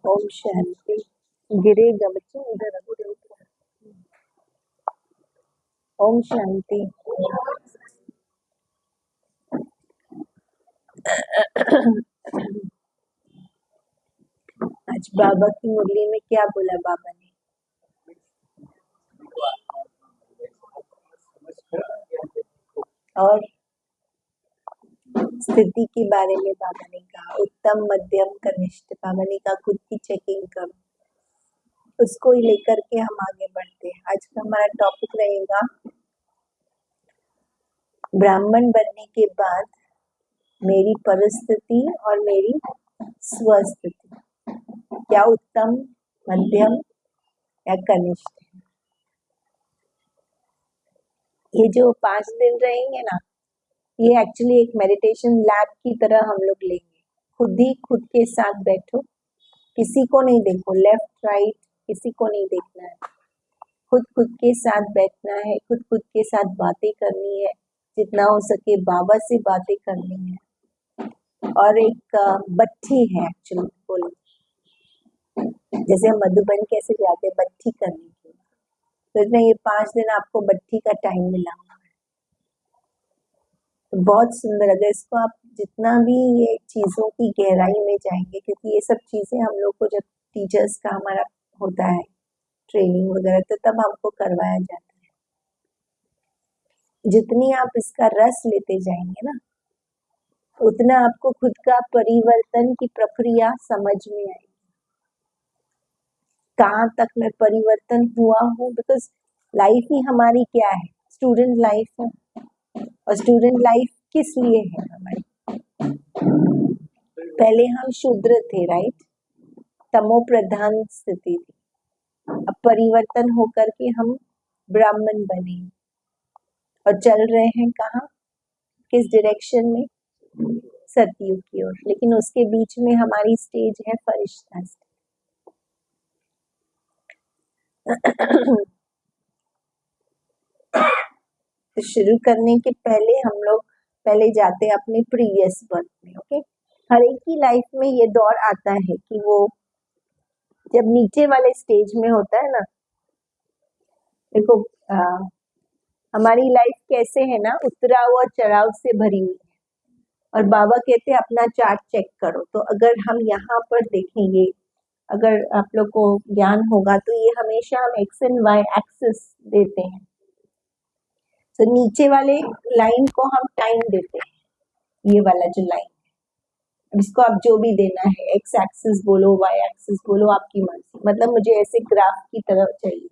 ओम शांति। गिरेगा बच्चे, इधर रखो। ओम शांति। आज बाबा की मुरली में क्या बोला बाबा ने? और स्थिति के बारे में बाबा ने कहा, उत्तम मध्यम कनिष्ठ। बाबा ने कहा खुद की चेकिंग करो, उसको ही लेकर के हम आगे बढ़ते हैं। आज का हमारा टॉपिक रहेगा ब्राह्मण बनने के बाद मेरी परिस्थिति और मेरी स्वस्थिति क्या उत्तम, मध्यम या कनिष्ठ है। ये जो 5 दिन रहेंगे ना, ये एक्चुअली एक मेडिटेशन लैब की तरह हम लोग लेंगे। खुद ही खुद के साथ बैठो, किसी को नहीं देखो, लेफ्ट राइट किसी को नहीं देखना है। खुद के साथ बैठना है, खुद के साथ बातें करनी है, जितना हो सके बाबा से बातें करनी है। और एक बट्टी है एक्चुअली, बोलो जैसे हम मधुबन कैसे जाते हैं बट्टी करने के लिए, तो इसमें ये 5 दिन आपको बट्टी का टाइम मिला हुआ है। तो बहुत सुंदर, अगर इसको आप जितना भी ये चीजों की गहराई में जाएंगे, क्योंकि ये सब चीजें हम लोग को जब टीचर्स का हमारा होता है ट्रेनिंग वगैरह, तो तब हमको करवाया जाता है। जितनी आप इसका रस लेते जाएंगे ना, उतना आपको खुद का परिवर्तन की प्रक्रिया समझ में आएगी, कहाँ तक मैं परिवर्तन हुआ हूँ। बिकॉज लाइफ ही हमारी क्या है, स्टूडेंट लाइफ है। और स्टूडेंट लाइफ किस लिए है हमारी? पहले हम शूद्र थे, राइट, तमो प्रधान स्थिति थी। अब परिवर्तन होकर के हम ब्राह्मण बने और चल रहे हैं कहाँ, किस डायरेक्शन में? सतयुग की ओर। लेकिन उसके बीच में हमारी स्टेज है फरिश्ता स्टेज। तो शुरू करने के पहले हम लोग पहले जाते हैं अपने प्रीवियस बर्थ में। ओके, हर एक की लाइफ में ये दौर आता है कि वो जब नीचे वाले स्टेज में होता है ना, देखो हमारी लाइफ कैसे है ना, उतराव और चढ़ाव से भरी हुई है। और बाबा कहते हैं अपना चार्ट चेक करो। तो अगर हम यहाँ पर देखेंगे, अगर आप लोग को ज्ञान होगा, तो ये हमेशा हम एक्स एंड वाई एक्सिस देते हैं। तो नीचे वाले लाइन को हम टाइम देते हैं, ये वाला जो लाइन है, इसको आप जो भी देना है, एक्स एक्सिस बोलो, वाई एक्सिस बोलो, आपकी मर्जी। मतलब मुझे ऐसे ग्राफ की तरह चाहिए।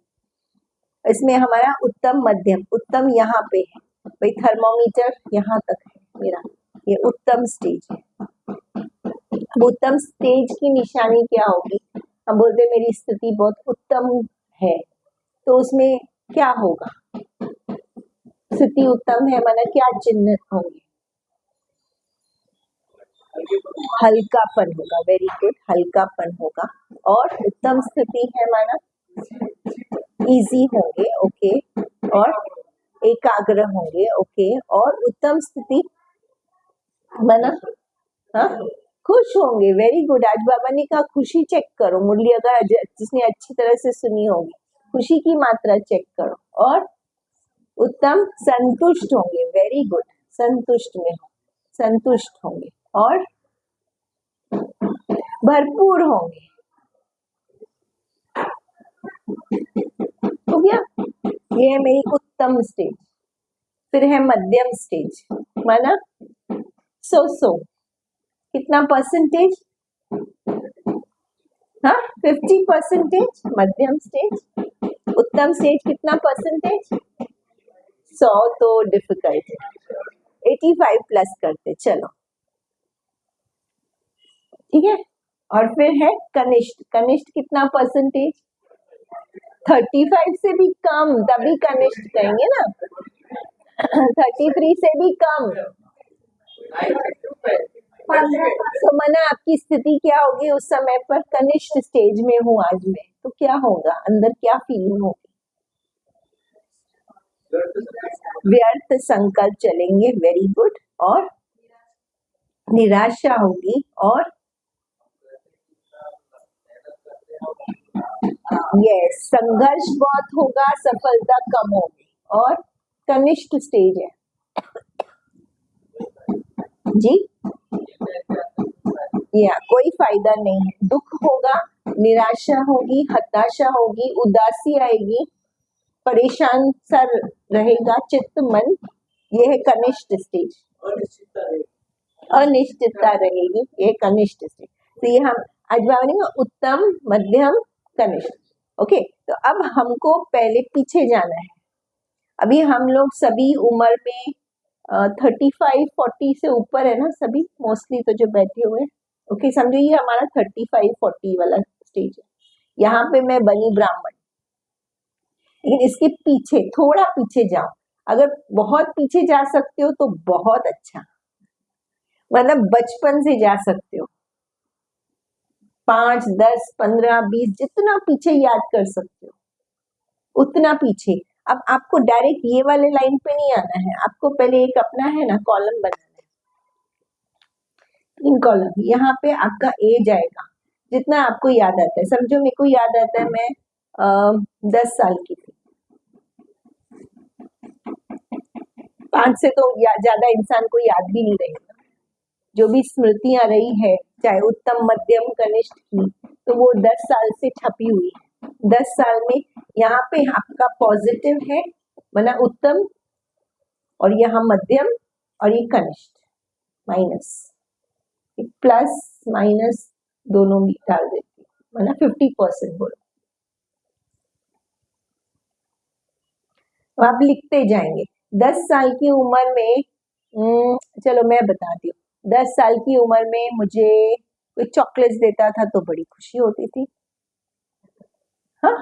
इसमें हमारा उत्तम मध्यम, उत्तम यहाँ पे है भाई, थर्मोमीटर यहाँ तक है मेरा, ये उत्तम स्टेज है। उत्तम स्टेज की निशानी क्या होगी? हम बोलते मेरी स्थिति बहुत उत्तम है, तो उसमें क्या होगा? स्थिति उत्तम है माना क्या चिन्ह होंगे? हल्कापन होगा, वेरी गुड, हल्कापन होगा। और उत्तम स्थिति है माना इजी होंगे, ओके, और एकाग्र होंगे, ओके। और उत्तम स्थिति माना हाँ, खुश होंगे, वेरी गुड। आज बाबा ने कहा खुशी चेक करो, मुरली अगर जिसने अच्छी तरह से सुनी होगी, खुशी की मात्रा चेक करो। और उत्तम संतुष्ट होंगे, वेरी गुड, संतुष्ट में हो, संतुष्ट होंगे और भरपूर होंगे। हो गया, ये है मेरी उत्तम स्टेज। फिर है मध्यम स्टेज, माना सो कितना परसेंटेज? हाँ, 50% मध्यम स्टेज। उत्तम स्टेज कितना परसेंटेज? 100 तो डिफिकल्ट है, 85 प्लस करते चलो, ठीक है। और फिर है कनिष्ठ। कनिष्ठ कितना परसेंटेज? 35 से भी कम, तभी कनिष्ठ कहेंगे ना। 33 से भी कम, तो मना आपकी स्थिति क्या होगी उस समय पर? कनिष्ठ स्टेज में हूँ आज मैं, तो क्या होगा अंदर, क्या फीलिंग होगी? व्यर्थ संकल्प चलेंगे, वेरी गुड। और निराशा होगी, और यस, संघर्ष बहुत होगा, सफलता कम होगी। और कनिष्ठ स्टेज है जी, या कोई फायदा नहीं है, दुख होगा, निराशा होगी, हताशा होगी, उदासी आएगी, परेशान सा रहेगा चित्त मन, ये है कनिष्ठ स्टेज। अनिश्चितता रहेगी, ये कनिष्ठ स्टेज। तो ये हम आज बनेगा उत्तम, मध्यम, कनिष्ठ। ओके, तो अब हमको पहले पीछे जाना है। अभी हम लोग सभी उम्र में 35-40 से ऊपर है ना, सभी मोस्टली तो जो बैठे हुए। ओके, समझो ये हमारा 35-40 वाला स्टेज है। यहाँ पे मैं बनी ब्राह्मण, लेकिन इसके पीछे थोड़ा पीछे जाओ, अगर बहुत पीछे जा सकते हो तो बहुत अच्छा, मतलब बचपन से जा सकते हो, 5, 10, 15, 20 जितना पीछे याद कर सकते हो उतना पीछे। अब आपको डायरेक्ट ये वाले लाइन पे नहीं आना है, आपको पहले एक अपना है ना कॉलम बनाना है, 3 कॉलम। यहाँ पे आपका एज आएगा, जितना आपको याद आता है। समझो मेरे को याद आता है मैं 10 साल की थी, 5 से तो ज्यादा इंसान को याद भी नहीं रहेगा। जो भी स्मृतियां रही है, चाहे उत्तम, मध्यम, कनिष्ठ की, तो वो 10 साल से छपी हुई है। 10 साल में यहाँ पे आपका पॉजिटिव है, मतलब उत्तम, और यहाँ मध्यम, और ये कनिष्ठ, माइनस, प्लस माइनस दोनों भी डाल देती है, मतलब 50% बोलो। तो आप लिखते जाएंगे। 10 साल की उम्र में चलो मैं बताती हूँ, 10 साल की उम्र में मुझे कोई चॉकलेट्स देता था तो बड़ी खुशी होती थी। हाँ,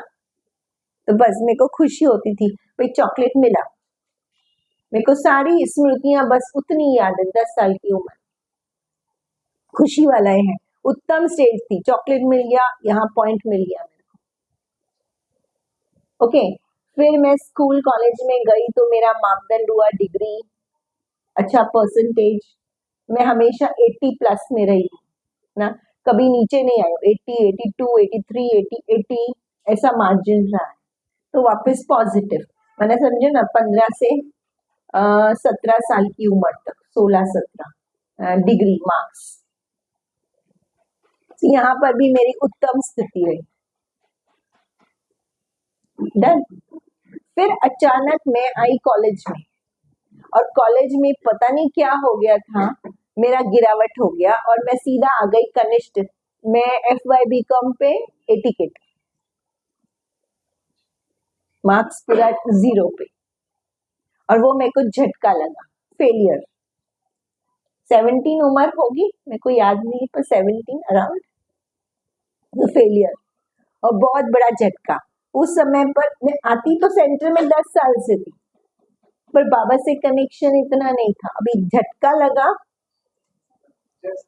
तो बस मेरे को खुशी होती थी, भाई चॉकलेट मिला। मेरे को सारी स्मृतियां बस उतनी याद है 10 साल की उम्र, खुशी वाला है। उत्तम स्टेज थी, चॉकलेट मिल गया, यहाँ पॉइंट मिल गया मेरे को। ओके, फिर मैं स्कूल कॉलेज में गई तो मेरा मापदंड हुआ डिग्री, अच्छा परसेंटेज। मैं हमेशा 80+ में रही ना, कभी नीचे नहीं आई। 80, 82, 83, 80 ऐसा मार्जिन रहा है। तो वापस पॉजिटिव, मैंने समझे ना, 15 से 17 साल की उम्र तक, 16-17 डिग्री मार्क्स। यहाँ पर भी मेरी उत्तम स्थिति रही। डन। फिर अचानक मैं आई कॉलेज में, और कॉलेज में पता नहीं क्या हो गया था, मेरा गिरावट हो गया और मैं सीधा आ गई कनिष्ठ। मैं FY BCom पे एटिकेट, मार्क्स पूरा 0 पे, और वो मेरे को झटका लगा, फेलियर। 17 उम्र होगी, मेरे को याद नहीं, पर 17 अराउंड, तो फेलियर और बहुत बड़ा झटका। उस समय पर मैं आती तो सेंटर में 10 साल से थी, पर बाबा से कनेक्शन इतना नहीं था। अभी झटका लगा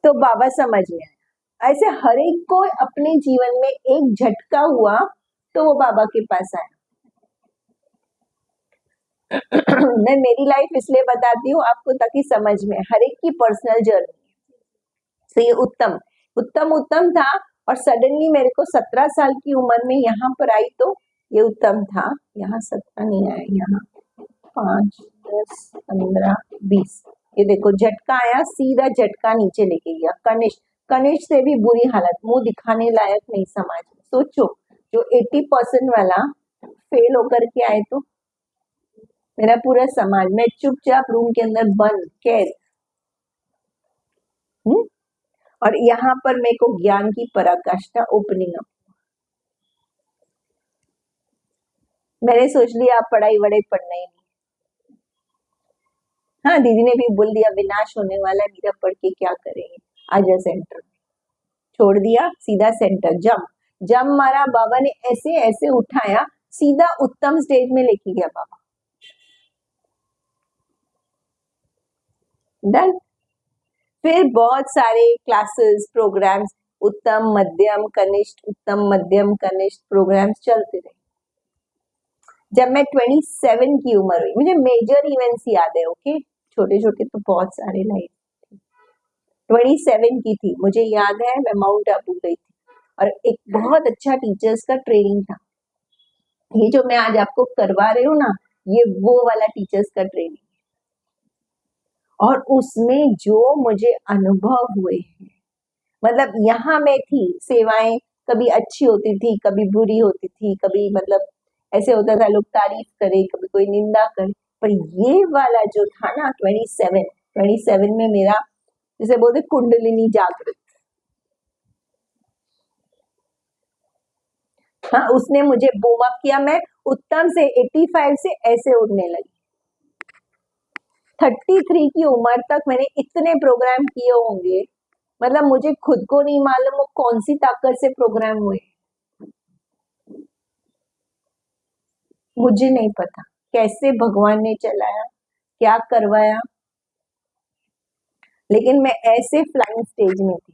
तो बाबा समझ में आया। ऐसे हर एक को अपने जीवन में एक झटका हुआ तो वो बाबा के पास आया। मैं मेरी लाइफ इसलिए बताती हूँ आपको ताकि समझ में, हर एक की पर्सनल जर्नी। तो ये उत्तम उत्तम उत्तम था, और सडनली मेरे को 17 साल की उम्र में यहाँ पर आई तो ये उत्तम था। यहाँ 17 नहीं आया, यहाँ 5, 10, 15, 20, ये देखो झटका आया, सीधा झटका नीचे लेके गया। कनिष्ठ, कनिष्ठ से भी बुरी हालत, मुंह दिखाने लायक नहीं समाज में। सोचो, जो 80% वाला फेल होकर के आए तो मेरा पूरा समाज, मैं चुपचाप रूम के अंदर बंद कैद। और यहाँ पर मेरे को ज्ञान की पराकाष्ठा, ओपनिंग अप। मैंने सोच लिया आप पढ़ाई वढ़ाई पढ़ना ही नहीं। हाँ, दीदी ने भी बोल दिया विनाश होने वाला है, मीरा पढ़ के क्या करेंगे, आजा सेंटर। छोड़ दिया, सीधा सेंटर, जंप जंप मारा। बाबा ने ऐसे ऐसे उठाया, सीधा उत्तम स्टेज में लेके गया बाबा। डन। फिर बहुत सारे क्लासेस, प्रोग्राम्स, उत्तम मध्यम कनिष्ठ, उत्तम मध्यम कनिष्ठ प्रोग्राम्स चलते रहे। जब मैं 27 की उम्र हुई, मुझे मेजर इवेंट्स याद है, ओके, छोटे छोटे तो बहुत सारे लाइफ। 27 की थी, मुझे याद है मैं माउंट आबू गई थी। और एक बहुत अच्छा टीचर्स का ट्रेनिंग था। ये जो मैं आज आपको करवा रही हूँ ना, ये वो वाला टीचर्स का ट्रेनिंग, और उसमें जो मुझे अनुभव हुए हैं, मतलब यहाँ मैं थी, सेवाएं कभी अच्छी होती थी, कभी बुरी होती थी, कभी मतलब ऐसे होता था लोग तारीफ करे, कभी कोई निंदा करे, पर ये वाला जो था ना 27 में मेरा, जैसे बोलते कुंडलिनी जागृत, हाँ, उसने मुझे बूम अप किया। मैं उत्तम से 85 से ऐसे उड़ने लगी। 33 की उम्र तक मैंने इतने प्रोग्राम किए होंगे, मतलब मुझे खुद को नहीं मालूम वो कौन सी ताकत से प्रोग्राम हुए, मुझे नहीं पता कैसे भगवान ने चलाया, क्या करवाया, लेकिन मैं ऐसे फ्लाइंग स्टेज में थी।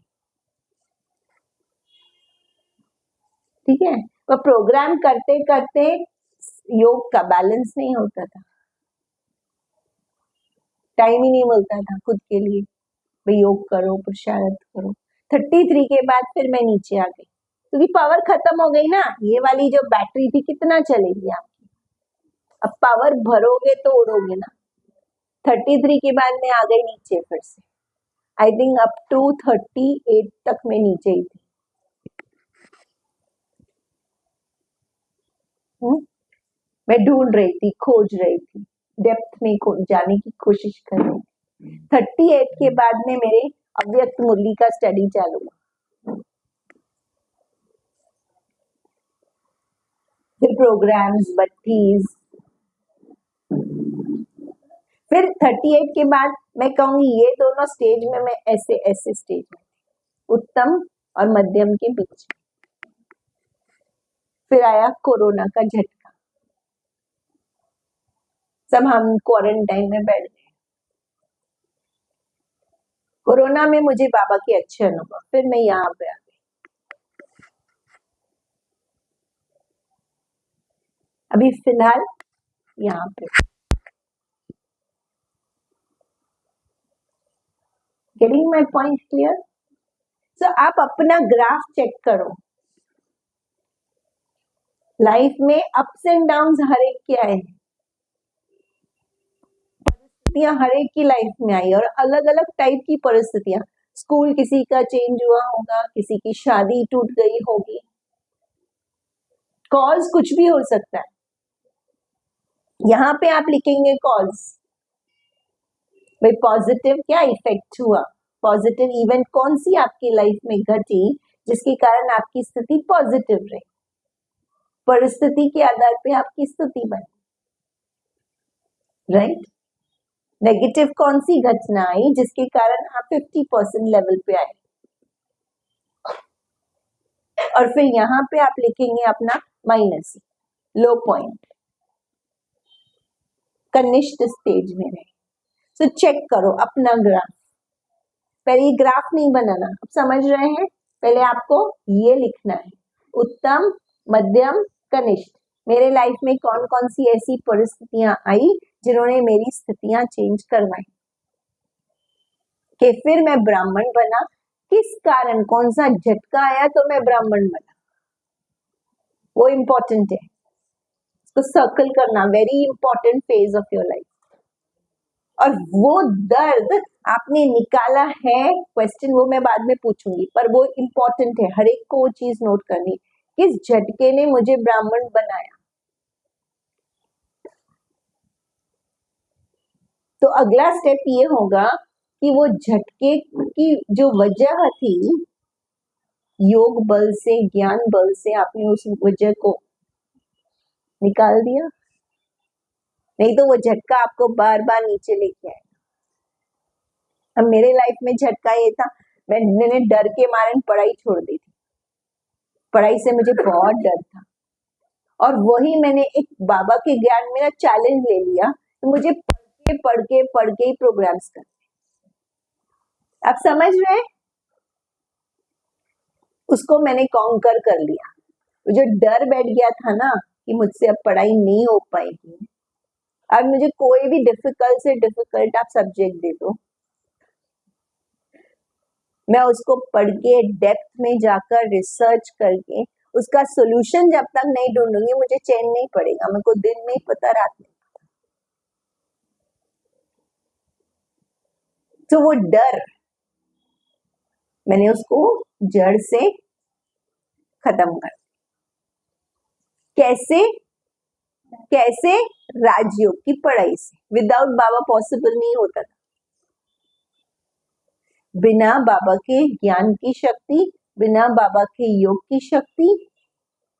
ठीक है, वो प्रोग्राम करते करते योग का बैलेंस नहीं होता था, टाइम ही नहीं मिलता था खुद के लिए, भाई योग करो, पुरुषार्थ करो। 33 के बाद फिर मैं नीचे आ गई, क्योंकि पावर खत्म हो गई ना, ये वाली जो बैटरी थी कितना चलेगी आपकी, अब पावर भरोगे तो उड़ोगे ना। 33 के बाद मैं आ गई नीचे फिर से, आई थिंक अप टू 38 तक मैं नीचे ही थी। मैं ढूंढ रही थी, खोज रही थी, डेप्थ में जाने की कोशिश कर रही थी। 38 के बाद में मेरे अव्यक्त मुरली का स्टडी चालू हुआ, फिर प्रोग्राम्स, बत्तीस, फिर 38 के बाद मैं कहूंगी ये दोनों स्टेज में मैं ऐसे ऐसे स्टेज में, उत्तम और मध्यम के बीच। फिर आया कोरोना का झटका, सब हम क्वारंटाइन में बैठ गए। कोरोना में मुझे बाबा के अच्छे अनुभव, फिर मैं यहाँ पे आ गई। अभी फिलहाल यहाँ पे, गेटिंग माई पॉइंट क्लियर? सो आप अपना ग्राफ चेक करो, लाइफ में अप्स एंड डाउन्स हर एक के आए, परिस्थितियां हर एक की लाइफ में आई, और अलग अलग टाइप की परिस्थितियां। स्कूल किसी का चेंज हुआ होगा, किसी की शादी टूट गई होगी, कॉज कुछ भी हो सकता है। यहाँ पे आप लिखेंगे कॉज, भाई पॉजिटिव क्या इफेक्ट हुआ, पॉजिटिव इवेंट कौन सी आपकी लाइफ में घटी जिसके कारण आपकी स्थिति पॉजिटिव रही, परिस्थिति के आधार पे आपकी स्थिति बनी, राइट। नेगेटिव कौन सी घटना आई जिसके कारण आप 50% लेवल पे आए, और फिर यहाँ पे आप लिखेंगे अपना माइनस, लो पॉइंट, कनिष्ठ स्टेज में रहे। तो चेक करो अपना ग्राफ, पहले ये ग्राफ नहीं बनाना, अब समझ रहे हैं, पहले आपको ये लिखना है, उत्तम, मध्यम, कनिष्ठ। मेरे लाइफ में कौन कौन सी ऐसी परिस्थितियां आई जिन्होंने मेरी स्थितियां चेंज करवाई, कि फिर मैं ब्राह्मण बना, किस कारण, कौन सा झटका आया तो मैं ब्राह्मण बना, वो इंपॉर्टेंट है, इसको सर्कल करना, very important phase of your life. और वो दर्द आपने निकाला है, क्वेश्चन वो मैं बाद में पूछूंगी, पर वो इंपॉर्टेंट है, हर एक को वो चीज नोट करनी, किस झटके ने मुझे ब्राह्मण बनाया। तो अगला स्टेप ये होगा कि वो झटके की जो वजह थी, योग बल से, ज्ञान बल से आपने उस वजह को निकाल दिया, नहीं तो वो झटका आपको बार बार नीचे लेके आए। अब मेरे लाइफ में झटका ये था, मैंने डर के मारे पढ़ाई छोड़ दी थी, पढ़ाई से मुझे बहुत डर था, और वही मैंने एक बाबा के ज्ञान में ना चैलेंज ले लिया, तो मुझे पढ़ के ही प्रोग्राम्स करते। आप समझ रहे हैं, उसको मैंने कॉन्कर कर लिया, जो डर बैठ गया था ना कि मुझसे अब पढ़ाई नहीं हो पाएगी, अब मुझे कोई भी डिफिकल्ट से डिफिकल्ट आप सब्जेक्ट दे दो, मैं उसको पढ़ के डेप्थ में जाकर रिसर्च करके उसका सोल्यूशन जब तक नहीं ढूंढूंगी मुझे चैन नहीं पड़ेगा। मेरे को दिन नहीं पता, रात नहीं। तो वो डर मैंने उसको जड़ से खत्म कर। कैसे? कैसे? राजयोग की पढ़ाई से। विदाउट बाबा पॉसिबल नहीं होता था। बिना बाबा के ज्ञान की शक्ति, बिना बाबा के योग की शक्ति,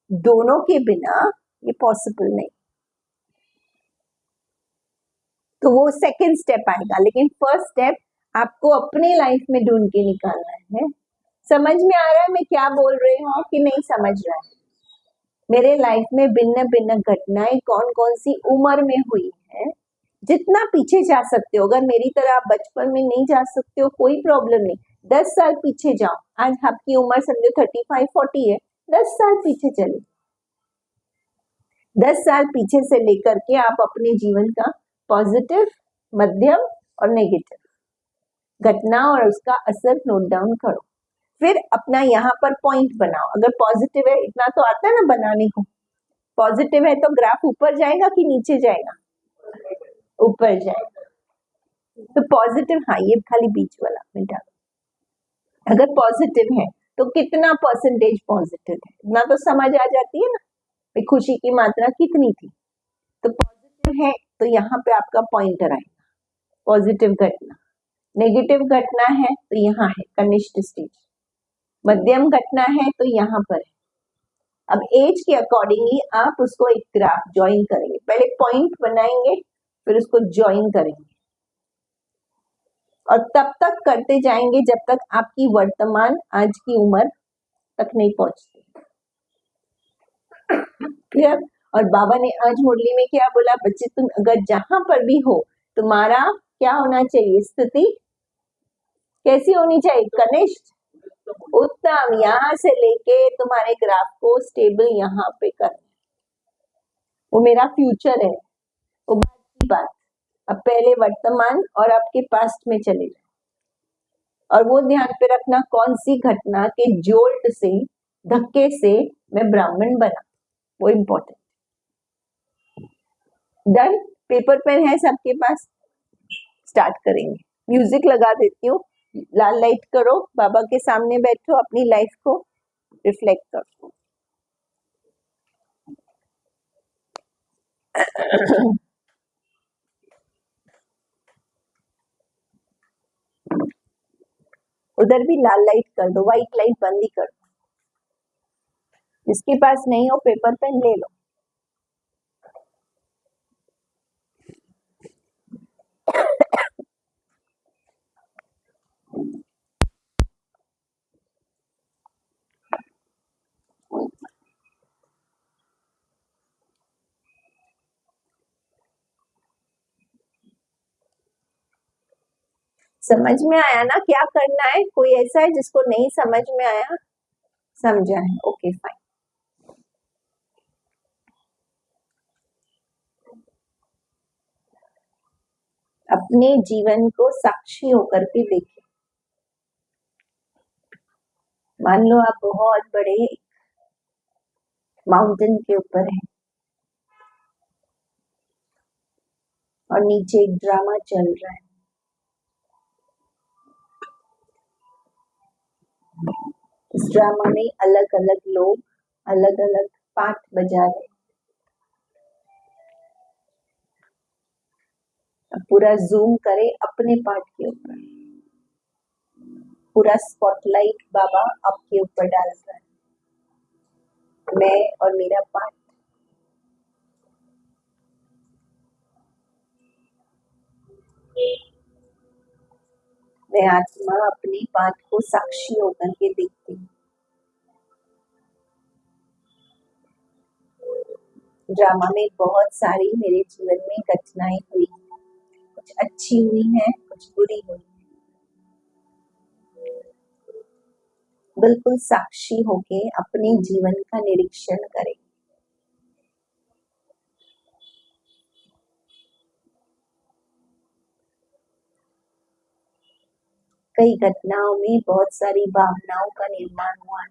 दोनों के बिना ये पॉसिबल नहीं। तो वो सेकंड स्टेप आएगा, लेकिन फर्स्ट स्टेप आपको अपने लाइफ में ढूंढ के निकालना है। समझ में आ रहा है मैं क्या बोल रही हूँ कि नहीं समझ रहा है? मेरे लाइफ में भिन्न भिन्न घटनाएं कौन कौन सी उम्र में हुई है, जितना पीछे जा सकते हो। अगर मेरी तरह आप बचपन में नहीं जा सकते हो कोई प्रॉब्लम नहीं, 10 साल पीछे जाओ। आज आपकी उम्र समझो 35-40 है, 10 साल पीछे चले। 10 साल पीछे से लेकर के आप अपने जीवन का पॉजिटिव, मध्यम और नेगेटिव घटना और उसका असर नोट डाउन करो। फिर अपना यहाँ पर पॉइंट बनाओ। अगर पॉजिटिव है, इतना तो आता है ना बनाने को, पॉजिटिव है तो ग्राफ ऊपर जाएगा कि नीचे जाएगा? ऊपर जाएगा। तो पॉजिटिव, हाँ ये खाली बीच वाला मिटा। अगर पॉजिटिव है तो कितना परसेंटेज पॉजिटिव है, इतना तो समझ आ जाती है ना, खुशी की मात्रा कितनी थी। तो पॉजिटिव है तो यहाँ पे आपका पॉइंटर आएगा, पॉजिटिव घटना। नेगेटिव घटना है तो यहाँ है कनिष्ठ स्टेज। मध्यम घटना है तो यहाँ पर है। अब एज के अकॉर्डिंगली आप उसको एक ग्राफ ज्वाइन करेंगे। पहले पॉइंट बनाएंगे, फिर उसको ज्वाइन करेंगे, और तब तक करते जाएंगे जब तक आपकी वर्तमान आज की उम्र तक नहीं पहुंचती। क्लियर? और बाबा ने आज मुरली में क्या बोला? बच्चे तुम अगर जहां पर भी हो, तुम्हारा क्या होना चाहिए? स्थिति कैसी होनी चाहिए? कनिष्ठ, उत्तम। यहाँ से लेके तुम्हारे ग्राफ को स्टेबल यहाँ पे करना, वो मेरा फ्यूचर है, वो बात की बात। अब पहले वर्तमान और आपके पास्ट में चले जाए, और वो ध्यान पे रखना कौन सी घटना के जोल्ट से, धक्के से मैं ब्राह्मण बना, वो इम्पोर्टेंट। डन? पेपर पेन है सबके पास? स्टार्ट करेंगे। म्यूजिक लगा देती हूँ, लाल लाइट करो, बाबा के सामने बैठो, अपनी लाइफ को रिफ्लेक्ट करो। उधर भी लाल लाइट कर दो, व्हाइट लाइट बंद ही कर दो। जिसके पास नहीं हो पेपर पेन ले लो। समझ में आया ना क्या करना है? कोई ऐसा है जिसको नहीं समझ में आया? समझा है? Okay fine. अपने जीवन को साक्षी होकर के देखिए। मान लो आप बहुत बड़े माउंटेन के ऊपर हैं और नीचे एक ड्रामा चल रहा है। इस ड्रामा में अलग अलग लोग अलग अलग पार्ट बजा रहे हैं। अब पूरा जूम करे अपने पार्ट के ऊपर, पूरा स्पॉटलाइट बाबा आपके ऊपर डाल रहा है, मैं और मेरा पार्ट। मैं आत्मा अपने पार्ट को साक्षी होकर के देखती हूँ। ड्रामा में बहुत सारी मेरे जीवन में घटनाएं हुई, कुछ अच्छी हुई हैं, कुछ बुरी हुई हैं। बिल्कुल साक्षी होके अपने जीवन का निरीक्षण करें। कई घटनाओं में बहुत सारी भावनाओं का निर्माण हुआ है,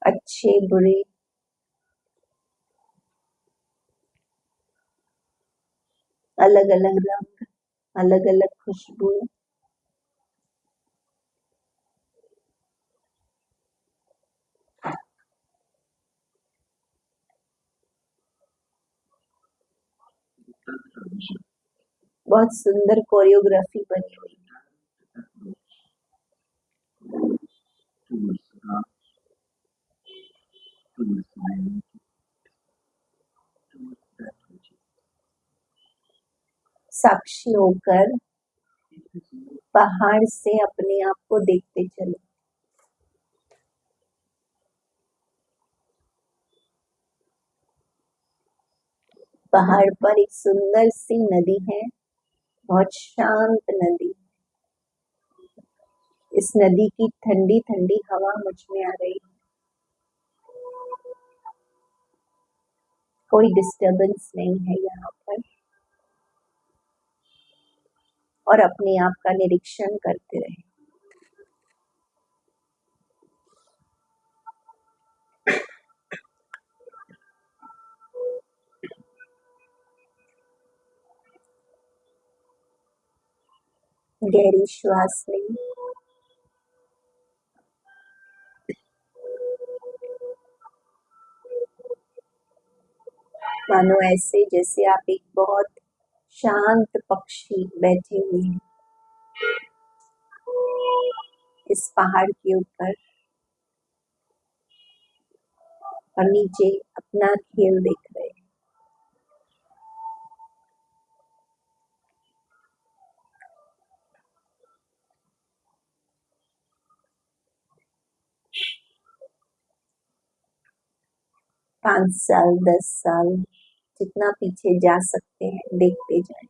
अच्छे बुरे, अलग अलग रंग, अलग अलग खुशबू, बहुत सुंदर कोरियोग्राफी बनी हुई है। साक्षी होकर पहाड़ से अपने आप को देखते चलो। पहाड़ पर एक सुंदर सी नदी है, बहुत शांत नदी। इस नदी की ठंडी ठंडी हवा मुझ में आ रही है। कोई डिस्टरबेंस नहीं है यहाँ पर, और अपने आप का निरीक्षण करते रहे। गहरी श्वास लें, मानो ऐसे जैसे आप एक बहुत शांत पक्षी बैठे हुए हैं इस पहाड़ के ऊपर, और नीचे अपना खेल देख रहे हैं। पाँच साल, 10 साल, जितना पीछे जा सकते हैं देखते जाएं।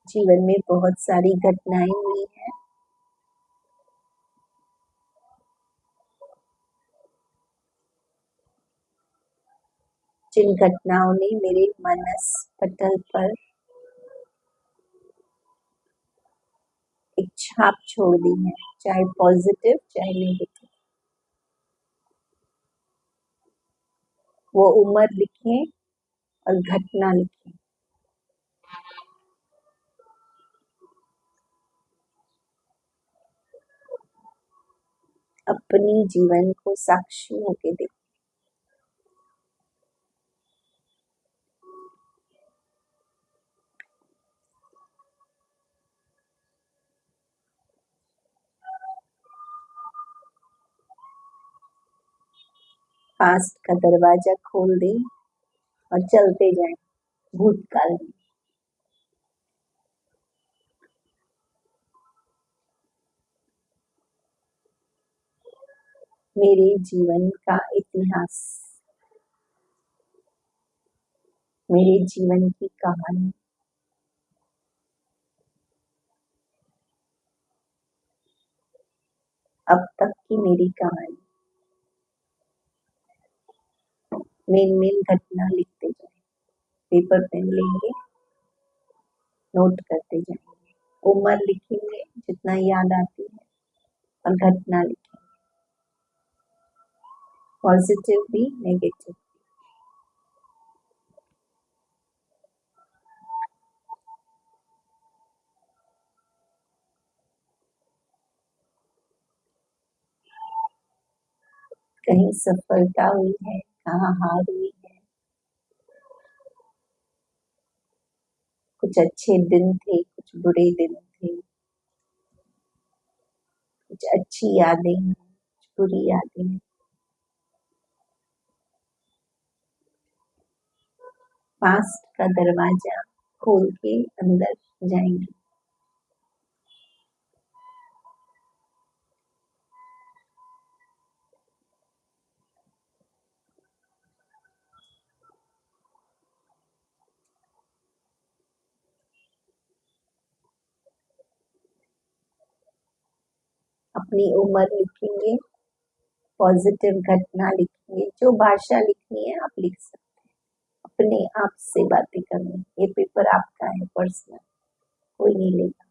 जीवन में बहुत सारी घटनाएं हुई हैं, जिन घटनाओं ने मेरे मनस पटल पर एक छाप छोड़ दी है, चाहे पॉजिटिव चाहे नेगेटिव। वो उम्र लिखें और घटना लिखें। अपनी जीवन को साक्षी होके देखें। पास्ट का दरवाजा खोल दें और चलते जाएं भूतकाल में। मेरे जीवन का इतिहास, मेरे जीवन की कहानी, अब तक की मेरी कहानी, मेन घटना लिखते जाएं। पेपर पेन लेंगे, नोट करते जाएंगे। उम्र लिखेंगे जितना याद आती है, और घटना लिखेंगे, पॉजिटिव भी नेगेटिव। कहीं सफलता हुई है, कहाँ हार हुई है। कुछ अच्छे दिन थे, कुछ बुरे दिन थे, कुछ अच्छी यादें, कुछ बुरी यादें। पास्ट का दरवाजा खोल के अंदर जाएंगे। अपनी उम्र लिखेंगे, पॉजिटिव घटना लिखेंगे, जो भाषा लिखनी है आप लिख सकते हैं। अपने आप से बातें करनी। ये पेपर आपका है, पर्सनल, कोई नहीं लेगा।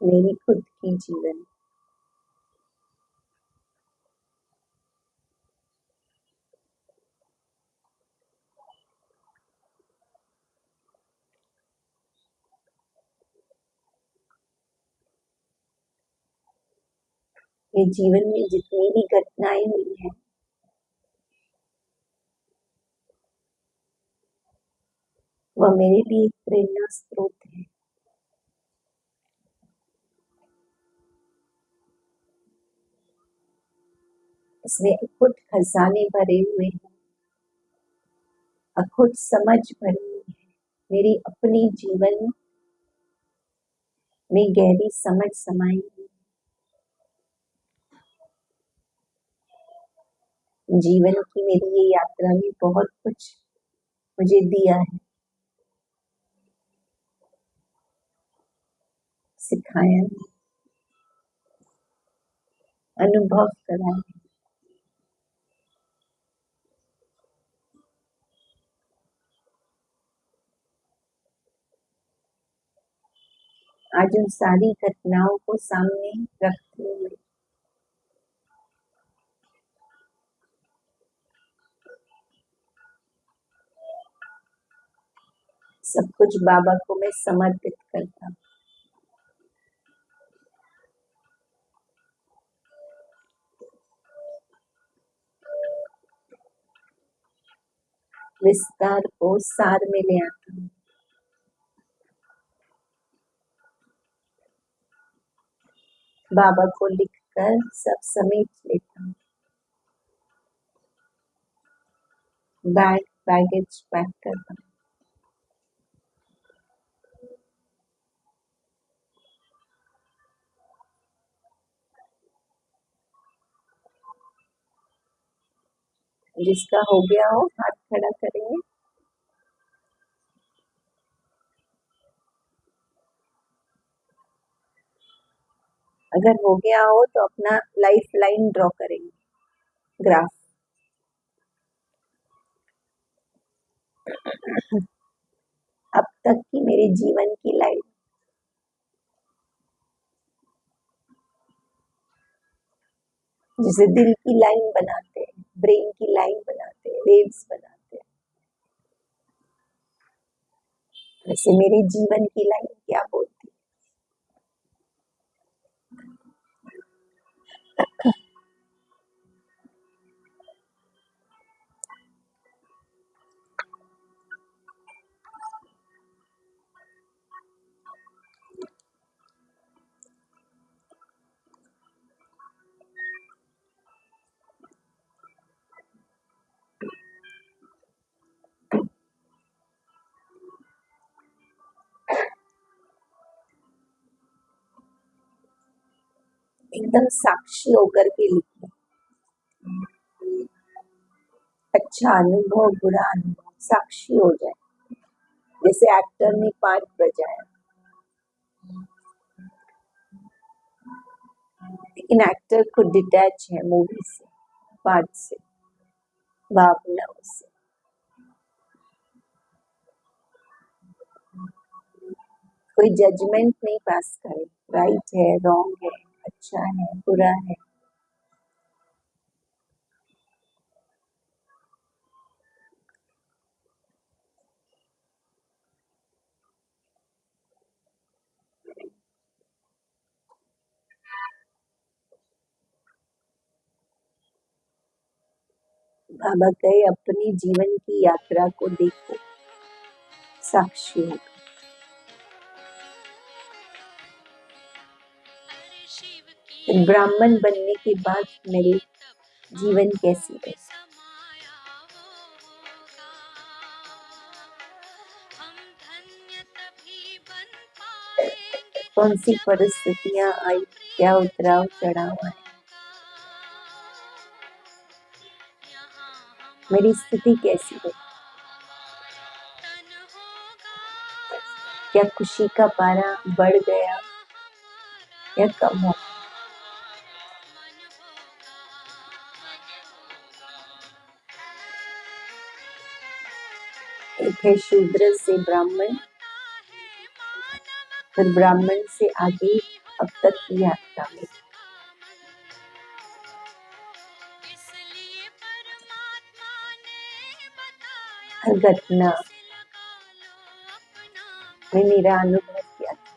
मेरी खुद की जीवन, ये जीवन में जितनी भी घटनाएं हुई हैं, वह मेरे लिए एक प्रेरणा स्रोत है। इसमें अखुट खजाने भरे हुए हैं, अखुट समझ भरी हुई है। मेरी अपनी जीवन में गहरी समझ समाई हुई है। जीवन की मेरी ये यात्रा ने बहुत कुछ मुझे दिया है, सिखाया है, अनुभव कराया है। आज उन सारी घटनाओं को सामने रखते हुए सब कुछ बाबा को मैं समर्पित करता हूँ। विस्तार को सार में ले आता हूँ। बाबा को लिखकर सब समेट लेता हूँ। बैगेज पैक करता हूँ। जिसका हो गया हो हाथ खड़ा करेंगे। अगर हो गया हो तो अपना लाइफ लाइन ड्रॉ करेंगे, ग्राफ। अब तक की मेरे जीवन की लाइन, जिसे दिल की लाइन बनाते हैं, ब्रेन की लाइन बनाते हैं, वेव्स बनाते हैं, वैसे मेरे जीवन की लाइन क्या बोलती है? एकदम साक्षी होकर के लिखिए। अच्छा अनुभव, बुरा अनुभव, साक्षी हो जाए। जैसे एक्टर ने पार्ट बजाया, लेकिन एक्टर खुद डिटैच है मूवी से, पार्ट से, भावनाओं से। कोई जजमेंट नहीं पास करे, राइट है, रॉन्ग है, अच्छा है, बुरा है। बाबा कहे अपनी जीवन की यात्रा को देखो, साक्षी होगा। ब्राह्मण बनने के बाद मेरे जीवन कैसी रही, कौन सी परिस्थितियां आई, क्या उतराव चढ़ाव आए, मेरी स्थिति कैसी रही, क्या खुशी का पारा बढ़ गया या कम हो गया। एक है शूद्र से ब्राह्मण, फिर ब्राह्मण से आगे अब तक की यात्रा में हर घटना में मेरा अनुभव क्या था।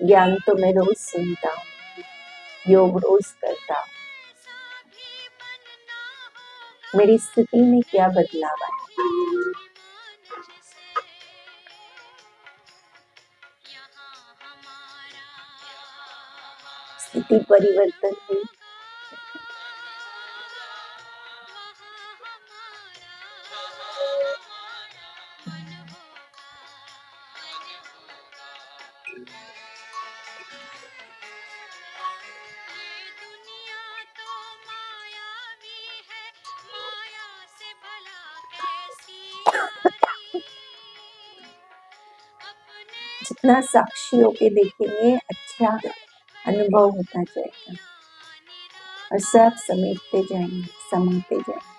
ज्ञान तो मैं रोज सुनता हूँ, योग रोज करता हूँ, मेरी स्थिति में क्या बदलाव आया, स्थिति परिवर्तन हुई, जितना साक्षी होके देखेंगे अच्छा अनुभव होता जाएगा और सब समेटते जाएंगे, समाते जाएंगे।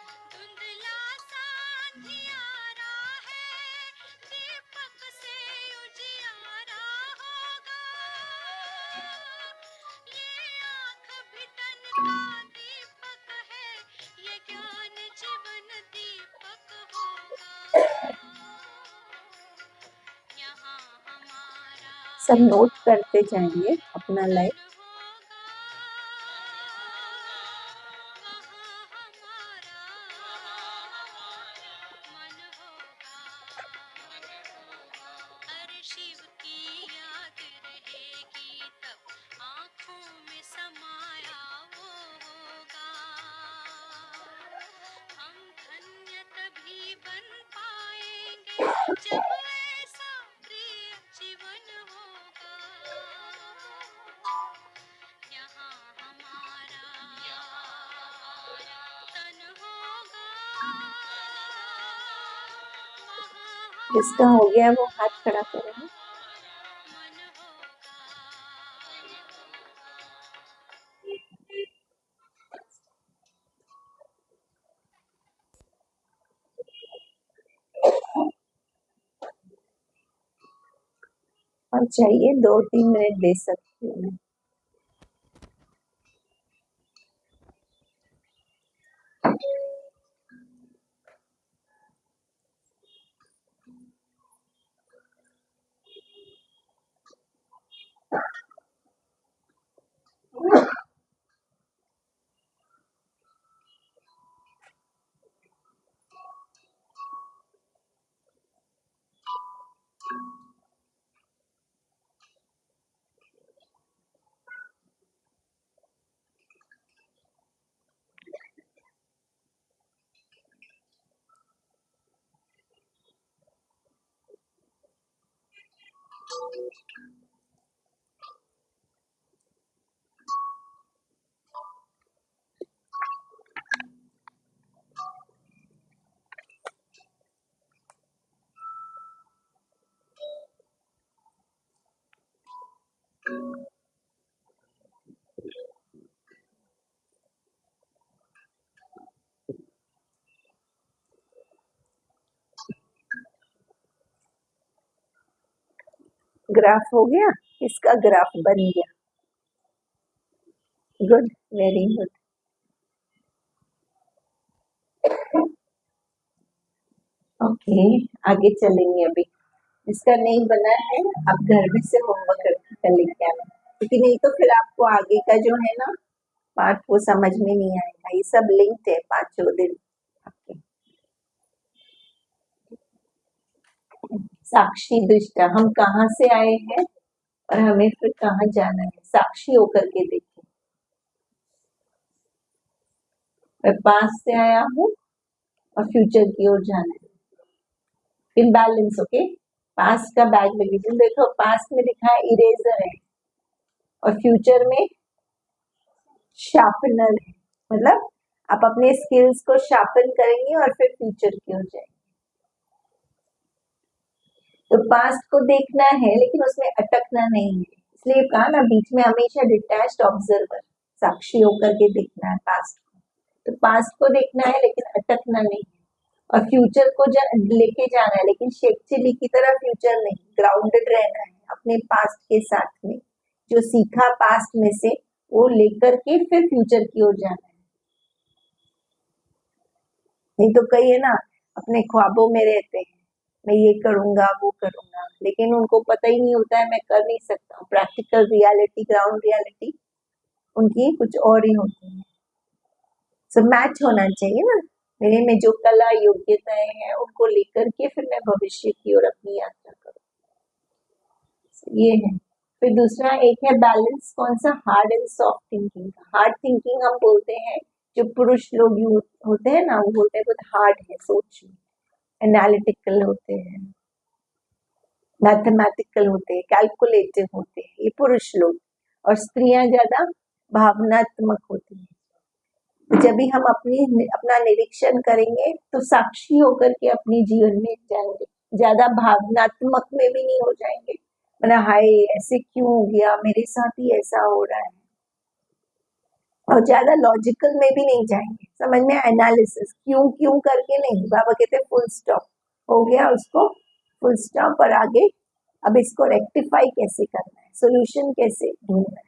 सब नोट करते जाएंगे अपना लाइफ, जिसका हो गया वो हाथ खड़ा करेगा। और चाहिए 2-3 मिनट दे सकती हूँ मैं। ग्राफ हो गया, इसका ग्राफ बन गया। Good, very good. ओके, आगे चलेंगे। अभी इसका नहीं बना है, आप घर में से होमवर्क करके कर लेंगे, क्योंकि नहीं तो फिर आपको आगे का जो है ना पार्ट वो समझ में नहीं आएगा। देखा, ये सब लिंक्ड है पांचों दिन आपके। साक्षी दृष्टा, हम कहाँ से आए हैं और हमें फिर कहाँ जाना है, साक्षी होकर के देखें। मैं पास्ट से आया हूँ और फ्यूचर की ओर जाना है। Imbalance, okay. पास्ट का बैग लगे, देखो पास्ट में दिखा है इरेजर है और फ्यूचर में शार्पनर है, मतलब आप अपने स्किल्स को शार्पन करेंगे और फिर फ्यूचर की ओर जाएंगे। तो पास्ट को देखना है लेकिन उसमें अटकना नहीं है, इसलिए कहा ना बीच में हमेशा डिटैच्ड ऑब्जर्वर, साक्षी होकर के देखना है पास्ट को। तो पास्ट को देखना है लेकिन अटकना नहीं है, और फ्यूचर को लेके जाना है लेकिन शेख चिल्ली की तरह फ्यूचर नहीं, ग्राउंडेड रहना है अपने पास्ट के साथ में, जो सीखा पास्ट में से वो लेकर के फिर फ्यूचर की ओर जाना है। नहीं तो कई है ना अपने ख्वाबों में रहते हैं, मैं ये करूंगा वो करूंगा, लेकिन उनको पता ही नहीं होता है मैं कर नहीं सकता। प्रैक्टिकल रियलिटी, ग्राउंड रियलिटी उनकी कुछ और ही होती है। सो मैच होना चाहिए ना, मेरे में जो कला योग्यताएं हैं उनको लेकर के फिर मैं भविष्य की ओर अपनी यात्रा करूँ, ये है। फिर दूसरा एक है बैलेंस, कौन सा, hard and soft thinking. Hard thinking हम बोलते हैं, जो पुरुष लोग होते हैं ना वो बोलते हैं बहुत हार्ड है सोच, एनालिटिकल होते हैं, मैथमेटिकल होते हैं, कैलकुलेटिव होते हैं, ये पुरुष लोग। और स्त्रियां ज्यादा भावनात्मक होती हैं। तो जब भी हम अपना निरीक्षण करेंगे तो साक्षी होकर के अपने जीवन में जाएंगे, ज्यादा भावनात्मक में भी नहीं हो जाएंगे, मतलब हाय ऐसे क्यों हो गया, मेरे साथ ही ऐसा हो रहा है, और ज्यादा लॉजिकल में भी नहीं जाएंगे, समझ में, एनालिसिस क्यों क्यों करके नहीं। बाबा कहते हैं फुल स्टॉप, हो गया उसको फुल स्टॉप, और आगे अब इसको रेक्टिफाई कैसे करना है, सोल्यूशन कैसे ढूंढना है।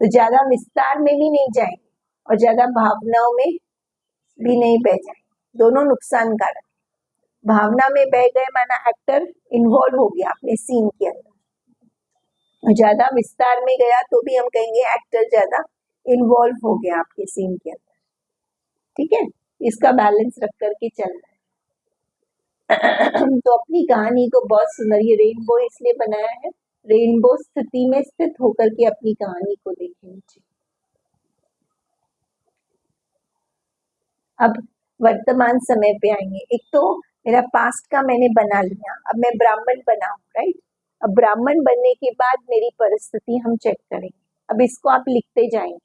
तो ज्यादा विस्तार में भी नहीं जाएंगे और ज्यादा भावनाओं में भी नहीं बह जाएंगे, दोनों नुकसानकारक। भावना में बह गए माना एक्टर इन्वॉल्व हो गया अपने सीन के अंदर, ज्यादा विस्तार में गया तो भी हम कहेंगे एक्टर ज्यादा इन्वॉल्व हो गया आपके सीन के अंदर, ठीक है। इसका बैलेंस रख करके चलना है। तो अपनी कहानी को बहुत सुंदर, ये रेनबो इसलिए बनाया है, रेनबो स्थिति में स्थित होकर के अपनी कहानी को देखें। अब वर्तमान समय पे आएंगे। एक तो मेरा पास्ट का मैंने बना लिया, अब मैं ब्राह्मण बना हूं, राइट। अब ब्राह्मण बनने के बाद मेरी परिस्थिति हम चेक करेंगे। अब इसको आप लिखते जाएंगे,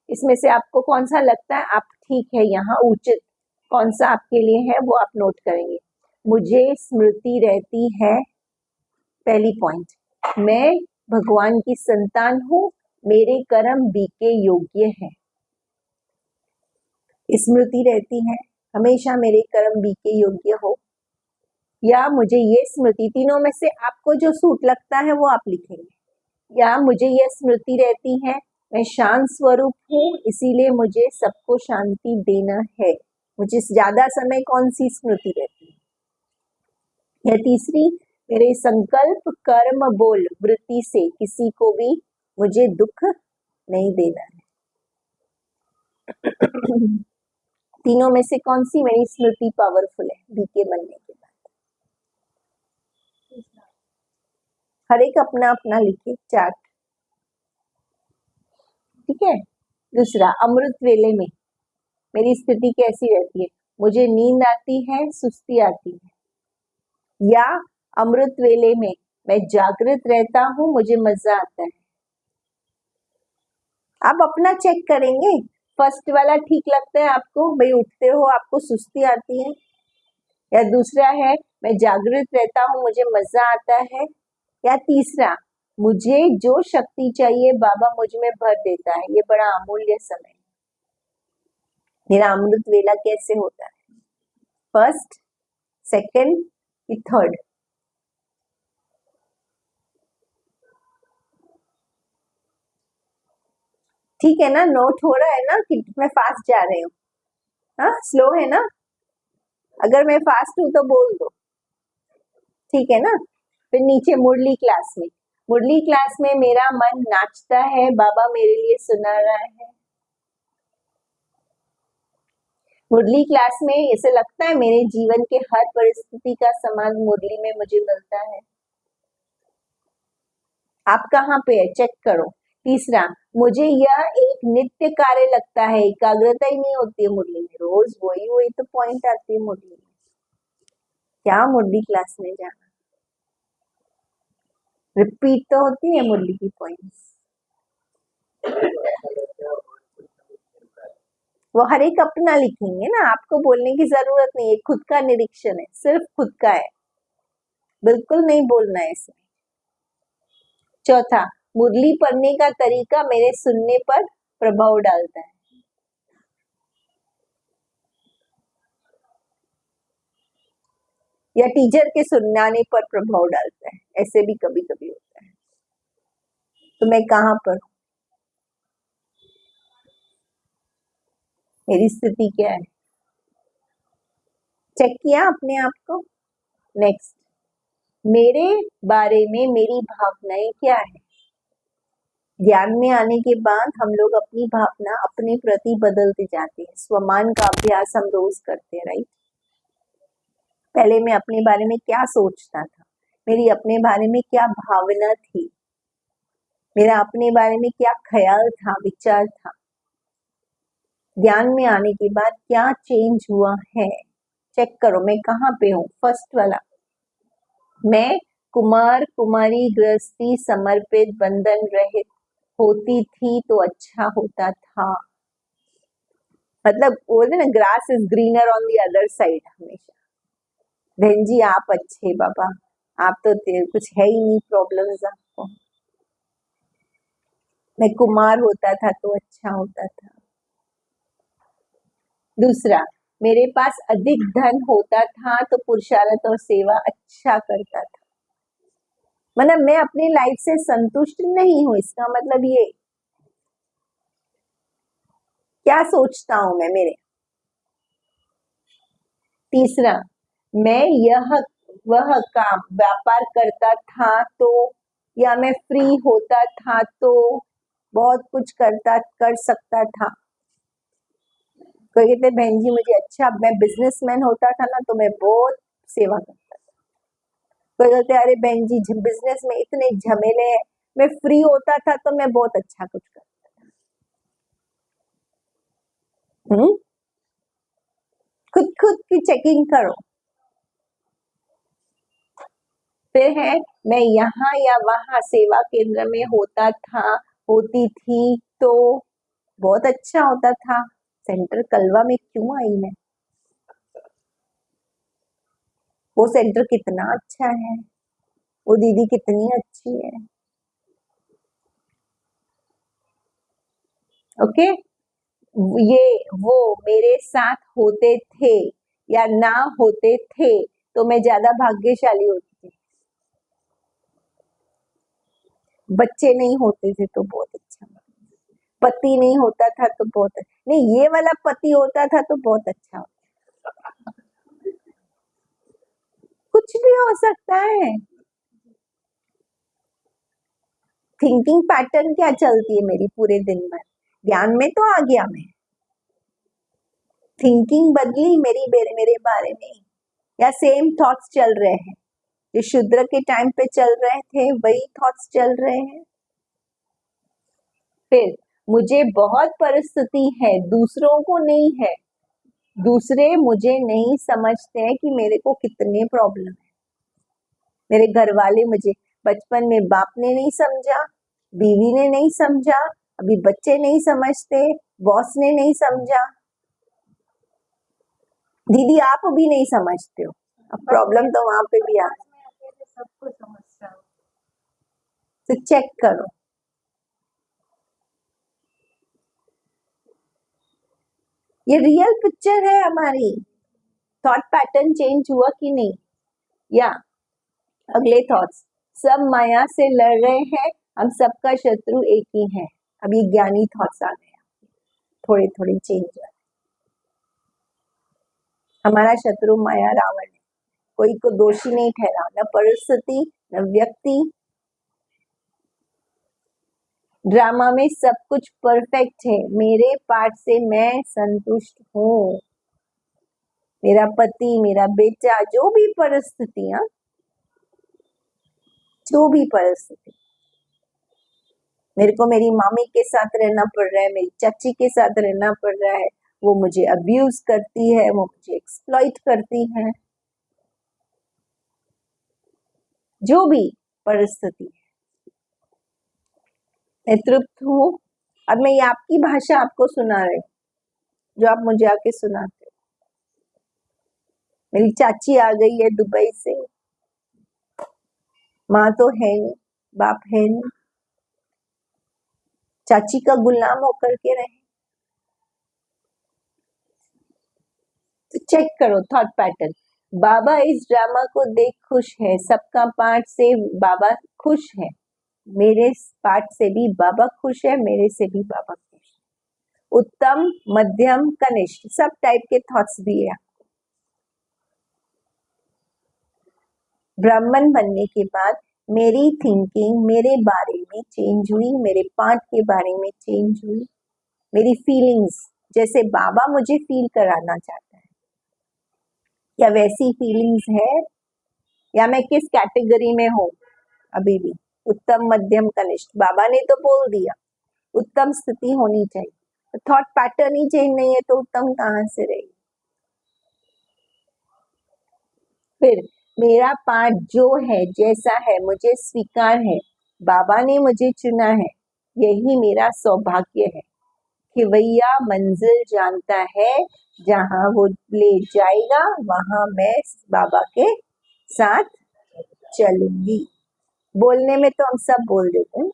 इसमें से आपको कौन सा लगता है आप ठीक है यहाँ उचित, कौन सा आपके लिए है वो आप नोट करेंगे। मुझे स्मृति रहती है, पहली पॉइंट, मैं भगवान की संतान हूँ, मेरे कर्म बीके योग्य है, स्मृति रहती है हमेशा मेरे कर्म बीके योग्य हो, या मुझे ये स्मृति, तीनों में से आपको जो सूट लगता है वो आप लिखेंगे। या मुझे ये स्मृति रहती है मैं शांत स्वरूप हूँ इसीलिए मुझे सबको शांति देना है, मुझे ज्यादा समय कौन सी स्मृति रहती है। या तीसरी, मेरे संकल्प कर्म बोल वृत्ति से किसी को भी मुझे दुख नहीं देना है। तीनों में से कौन सी मेरी स्मृति पावरफुल है बीके बनने के बाद। हर एक अपना अपना लिखे चार्ट, ठीक है। दूसरा, अमृत वेले में मेरी स्थिति कैसी रहती है, मुझे नींद आती है, सुस्ती आती है, या अमृत वेले में मैं जागृत रहता हूं, मुझे मजा आता है। आप अपना चेक करेंगे, फर्स्ट वाला ठीक लगता है आपको, भाई उठते हो आपको सुस्ती आती है, या दूसरा है मैं जागृत रहता हूँ मुझे मजा आता है, या तीसरा मुझे जो शक्ति चाहिए बाबा मुझ में भर देता है, ये बड़ा अमूल्य समय। मेरा अमृत वेला कैसे होता है, फर्स्ट, सेकंड कि थर्ड। ठीक है ना, नोट हो रहा है ना कि मैं फास्ट जा रही हूँ, हाँ स्लो है ना, अगर मैं फास्ट हूं तो बोल दो, ठीक है ना। फिर नीचे मुरली क्लास में, मुरली क्लास में मेरा मन नाचता है, बाबा मेरे लिए सुना रहा है, मुरली क्लास में ऐसे लगता है मेरे जीवन के हर परिस्थिति का समाधान मुरली में मुझे मिलता है। आप कहाँ पे है, चेक करो। तीसरा, मुझे यह एक नित्य कार्य लगता है, एकाग्रता ही नहीं होती है मुरली में, रोज वही वही तो पॉइंट आती है मुरली में। क्या मुरली क्लास में जाना, रिपीट तो होती है मुरली की पॉइंट्स। वो हर एक अपना लिखेंगे ना, आपको बोलने की जरूरत नहीं है, खुद का निरीक्षण है, सिर्फ खुद का है, बिल्कुल नहीं बोलना है इसमें। चौथा, मुरली पढ़ने का तरीका मेरे सुनने पर प्रभाव डालता है। या टीचर के सुनाने पर प्रभाव डालता है, ऐसे भी कभी कभी होता है। तो मैं कहाँ पर हूँ, मेरी स्थिति क्या है, चेक किया अपने आप को। नेक्स्ट, मेरे बारे में मेरी भावनाएं क्या है। ज्ञान में आने के बाद हम लोग अपनी भावना अपने प्रति बदलते जाते हैं। स्वमान का अभ्यास हम रोज करते हैं, राइट। पहले मैं अपने बारे में क्या सोचता था, मेरी अपने बारे में क्या भावना थी, मेरा अपने बारे में क्या ख्याल था, विचार था। ज्ञान में आने के बाद क्या चेंज हुआ है, चेक करो मैं कहाँ पे हूँ। फर्स्ट वाला, मैं कुमार कुमारी गृहस्थी समर्पित बंधन रहित होती थी तो अच्छा होता था। मतलब बोलते ना, grass is greener on the other side. हमेशा बहन जी आप अच्छे बाबा, आप तो कुछ है ही नहीं प्रॉब्लम्स आपको। मैं कुमार होता था तो अच्छा होता था। दूसरा, मेरे पास अधिक धन होता था तो पुरुषार्थ और सेवा अच्छा करता था। मतलब मैं अपनी लाइफ से संतुष्ट नहीं हूं, इसका मतलब ये क्या सोचता हूं मैं मेरे। तीसरा, मैं यह वह काम व्यापार करता था तो, या मैं फ्री होता था तो बहुत कुछ कर सकता था। कोई कहते बहन जी मुझे अच्छा, मैं बिजनेसमैन होता था ना तो मैं बहुत सेवा करता था। कोई कहते अरे बहन जी बिजनेस में इतने झमेले हैं, मैं फ्री होता था तो मैं बहुत अच्छा कुछ करता था। खुद खुद की चेकिंग करो। फिर है, मैं यहाँ या वहां सेवा केंद्र में होता था, होती थी तो बहुत अच्छा होता था। सेंटर कलवा में क्यों आई मैं, वो सेंटर कितना अच्छा है, वो दीदी कितनी अच्छी है। ओके, ये वो मेरे साथ होते थे या ना होते थे तो मैं ज्यादा भाग्यशाली होती थी। बच्चे नहीं होते थे तो बहुत अच्छा, पति नहीं होता था तो बहुत अच्छा, नहीं ये वाला पति होता था तो बहुत अच्छा होता। कुछ भी हो सकता है। थिंकिंग पैटर्न क्या चलती है मेरी पूरे दिन में, ज्ञान में तो आ गया मैं, थिंकिंग बदली मेरी मेरे बारे में, या सेम थॉट्स चल रहे हैं जो शूद्र के टाइम पे चल रहे थे वही थॉट्स चल रहे हैं। फिर मुझे बहुत परिस्थिति है, दूसरों को नहीं है, दूसरे मुझे नहीं समझते हैं कि मेरे को कितने प्रॉब्लम है। मेरे घर वाले मुझे बचपन में बाप ने नहीं समझा, बीवी ने नहीं समझा, अभी बच्चे नहीं समझते, बॉस ने नहीं समझा, दीदी आप भी नहीं समझते हो। अब प्रॉब्लम तो वहां पे भी आ, सबको समझता हूँ। तो चेक करो, ये रियल पिक्चर है हमारी। थॉट पैटर्न चेंज हुआ कि नहीं। या अगले थॉट्स, सब माया से लड़ रहे हैं, हम सबका शत्रु एक ही है। अब ये ज्ञानी थॉट्स आ गए, थोड़े थोड़े चेंज है। हमारा शत्रु माया रावण है, कोई को दोषी नहीं ठहरा, न परिस्थिति न व्यक्ति। ड्रामा में सब कुछ परफेक्ट है, मेरे पार्ट से मैं संतुष्ट हूँ। मेरा पति, मेरा बेटा, जो भी परिस्थितियां, जो भी परिस्थिति, मेरे को मेरी मामी के साथ रहना पड़ रहा है, मेरी चाची के साथ रहना पड़ रहा है, वो मुझे अब्यूज करती है, वो मुझे एक्सप्लॉइट करती है, जो भी परिस्थिति है, मैं तृप्त हूँ। अब मैं ये आपकी भाषा आपको सुना रही हूँ, जो आप मुझे आके सुनाते हो। मेरी चाची आ गई है दुबई से, माँ तो है नहीं, बाप है नहीं, चाची का गुलाम होकर के रहे। तो चेक करो थॉट पैटर्न। बाबा इस ड्रामा को देख खुश है, सबका पार्ट से बाबा खुश है, मेरे पार्ट से भी बाबा खुश है, मेरे से भी बाबा खुश है। उत्तम, मध्यम, कनिष्ठ, सब टाइप के थॉट्स भी है। ब्राह्मण बनने के बाद मेरी थिंकिंग मेरे बारे में चेंज हुई, मेरे पार्ट के बारे में चेंज हुई, मेरी फीलिंग्स जैसे बाबा मुझे फील कराना चाहता है, क्या वैसी फीलिंग्स है, या मैं किस कैटेगरी में हूँ अभी भी, उत्तम, मध्यम, कनिष्ठ। बाबा ने तो बोल दिया उत्तम स्थिति होनी चाहिए, थॉट पैटर्न ही चेंज नहीं है तो उत्तम कहाँ से रहेगी। फिर मेरा पार्ट जो है, जैसा है, मुझे स्वीकार है, बाबा ने मुझे चुना है, यही मेरा सौभाग्य है। खिवैया मंजिल जानता है, जहां वो ले जाएगा वहां मैं बाबा के साथ चलूंगी। बोलने में तो हम सब बोल देते हैं,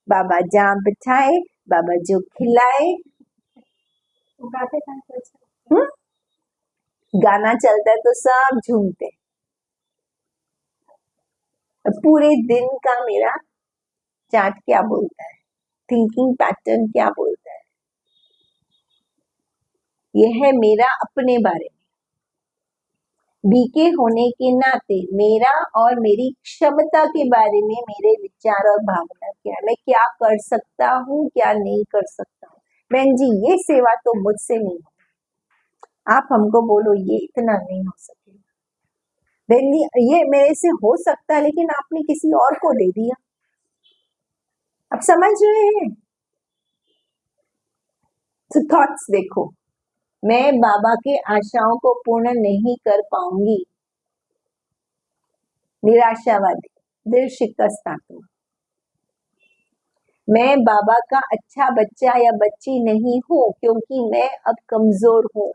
बाबा जहाँ बिठाए, बाबा जो खिलाए। गाना चलता है तो सब झूमते। पूरे दिन का मेरा चार्ट क्या बोलता है, थिंकिंग पैटर्न क्या बोलता है, यह है मेरा अपने बारे में। बीके होने के नाते मेरा और मेरी क्षमता के बारे में मेरे विचार और भावना क्या है, मैं क्या कर सकता हूँ, क्या नहीं कर सकता हूँ। बहन जी ये सेवा तो मुझसे नहीं हो, आप हमको बोलो ये इतना नहीं हो सकेगा। बहन जी ये मेरे से हो सकता है, लेकिन आपने किसी और को दे दिया। आप समझ रहे हैं? तो थॉट्स देखो, मैं बाबा के आशाओं को पूर्ण नहीं कर पाऊंगी, निराशावादी, दिल शिकस्त आत्मा। मैं बाबा का अच्छा बच्चा या बच्ची नहीं हूं, क्योंकि मैं अब कमजोर हूं।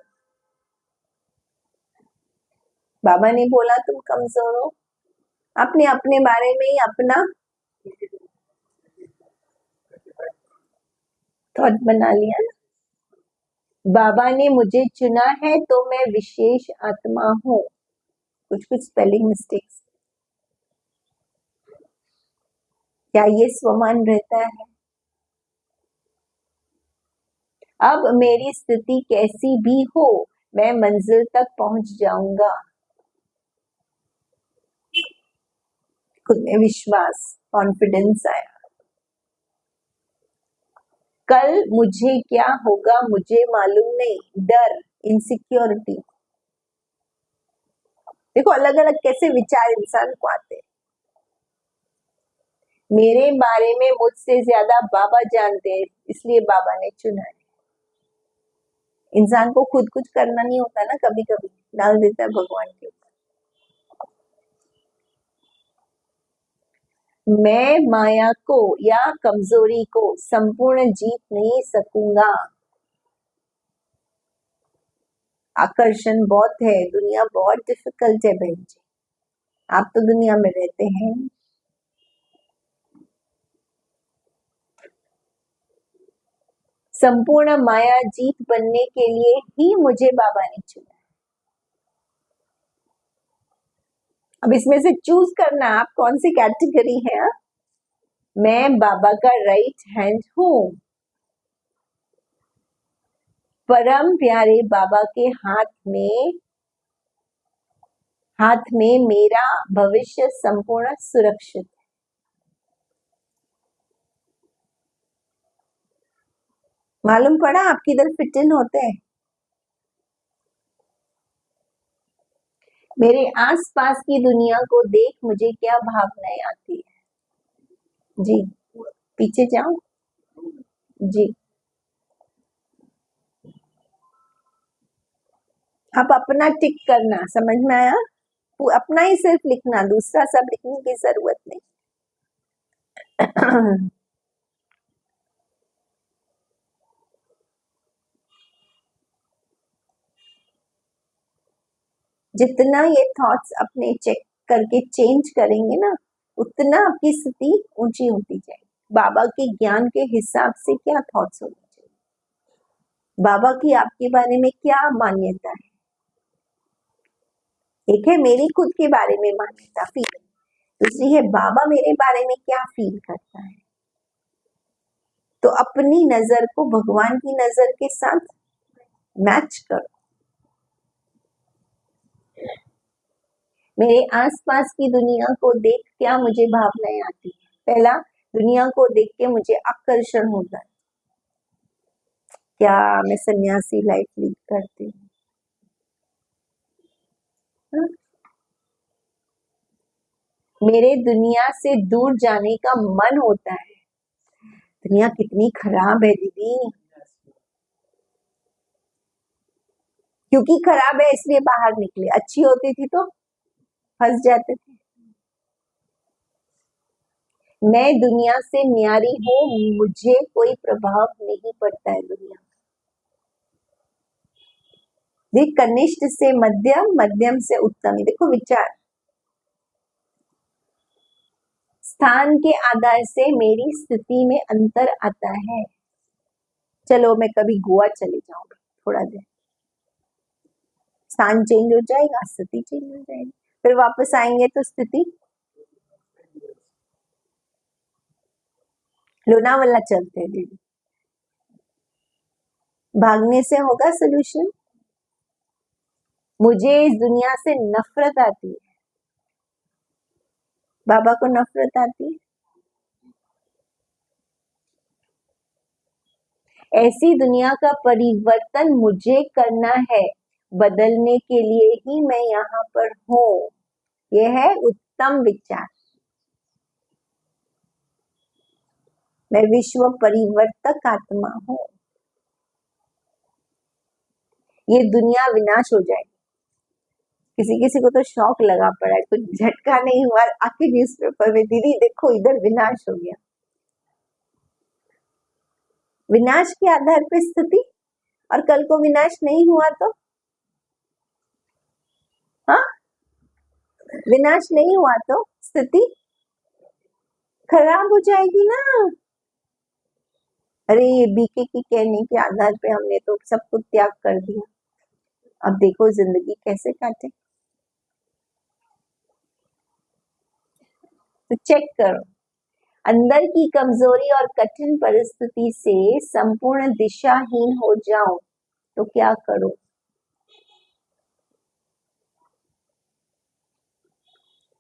बाबा ने बोला तुम कमजोर हो, आपने अपने बारे में ही अपना थॉट बना लिया ना। बाबा ने मुझे चुना है तो मैं विशेष आत्मा हूँ। कुछ कुछ स्पेलिंग मिस्टेक्स, क्या ये स्वमान रहता है? अब मेरी स्थिति कैसी भी हो, मैं मंजिल तक पहुंच जाऊंगा। खुद में विश्वास, कॉन्फिडेंस आया। कल मुझे क्या होगा मुझे मालूम नहीं, डर, इनसिक्योरिटी। देखो अलग अलग कैसे विचार इंसान को आते हैं। मेरे बारे में मुझसे ज्यादा बाबा जानते हैं, इसलिए बाबा ने चुना है। इंसान को खुद कुछ करना नहीं होता ना, कभी कभी डाल देता है भगवान के ऊपर। मैं माया को या कमजोरी को संपूर्ण जीत नहीं सकूंगा। आकर्षण बहुत है, दुनिया बहुत डिफिकल्ट है बहन जी, आप तो दुनिया में रहते हैं। संपूर्ण माया जीत बनने के लिए ही मुझे बाबा ने चुना। अब इसमें से चूज करना आप कौन सी कैटेगरी है। मैं बाबा का राइट हैंड हूँ, परम प्यारे बाबा के हाथ में मेरा भविष्य संपूर्ण सुरक्षित है। मालूम पड़ा आप किधर फिट इन होते हैं। मेरे आसपास की दुनिया को देख मुझे क्या भावनाएं आती है। जी पीछे जाओ। जी आप अपना टिक करना, समझ में आया? अपना ही सिर्फ लिखना, दूसरा सब लिखने की जरूरत नहीं। जितना ये थॉट्स अपने चेक करके चेंज करेंगे ना, उतना आपकी स्थिति ऊंची होती जाएगी। बाबा के ज्ञान के हिसाब से क्या थॉट्स होने चाहिए, बाबा की आपके बारे में क्या मान्यता है। एक है मेरी खुद के बारे में मान्यता, फीलिंग, दूसरी है बाबा मेरे बारे में क्या फील करता है। तो अपनी नजर को भगवान की नजर के साथ मैच करो। मेरे आसपास की दुनिया को देख क्या मुझे भावनाएं आती है। पहला, दुनिया को देख के मुझे आकर्षण होता है, क्या मैं सन्यासी लाइफ लीड करती हूँ। हाँ? मेरे दुनिया से दूर जाने का मन होता है। दुनिया कितनी खराब है दीदी, क्योंकि खराब है इसलिए बाहर निकले, अच्छी होती थी तो फंस जाते थे। मैं दुनिया से न्यारी हूँ, मुझे कोई प्रभाव नहीं पड़ता है दुनिया। देख, कनिष्ठ से मध्यम, मध्यम से उत्तम, देखो विचार स्थान के आधार से मेरी स्थिति में अंतर आता है। चलो मैं कभी गोवा चले जाऊंगी, थोड़ा देर स्थान चेंज हो जाएगा, स्थिति चेंज हो जाएगी, फिर वापस आएंगे तो स्थिति। लोनावाला चलते हैं दीदी, भागने से होगा सोल्यूशन। मुझे इस दुनिया से नफरत आती है, बाबा को नफरत आती है। ऐसी दुनिया का परिवर्तन मुझे करना है, बदलने के लिए ही मैं यहाँ पर हूँ। यह है उत्तम विचार। मैं विश्व परिवर्तक आत्मा हूँ। ये दुनिया विनाश हो जाएगी। किसी किसी को तो शौक लगा पड़ा है, कुछ झटका नहीं हुआ, आके न्यूज़पेपर में दीदी देखो इधर विनाश हो गया। विनाश के आधार पर स्थिति, और कल को विनाश नहीं हुआ तो हाँ, विनाश नहीं हुआ तो स्थिति खराब हो जाएगी ना। अरे ये बीके की कहने के आधार पे हमने तो सब कुछ त्याग कर दिया, अब देखो जिंदगी कैसे काटे। तो चेक करो, अंदर की कमजोरी और कठिन परिस्थिति से संपूर्ण दिशाहीन हो जाओ तो क्या करो।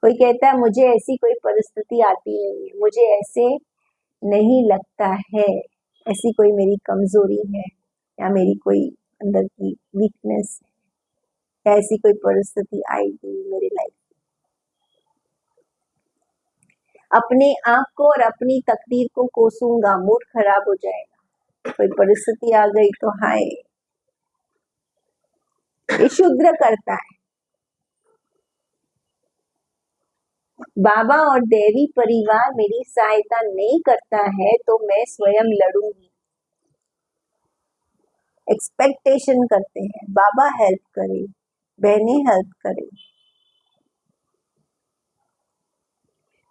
कोई कहता है मुझे ऐसी कोई परिस्थिति आती नहीं है, मुझे ऐसे नहीं लगता है, ऐसी कोई मेरी कमजोरी है या मेरी कोई अंदर की वीकनेस है, या ऐसी कोई परिस्थिति आएगी मेरी लाइफ। अपने आप को और अपनी तकदीर को कोसूंगा, मूड खराब हो जाएगा। कोई परिस्थिति आ गई तो हाय, ये शुद्र करता है। बाबा और देवी परिवार मेरी सहायता नहीं करता है तो मैं स्वयं लड़ूंगी। एक्सपेक्टेशन करते हैं बाबा हेल्प करे, बहनें हेल्प करे।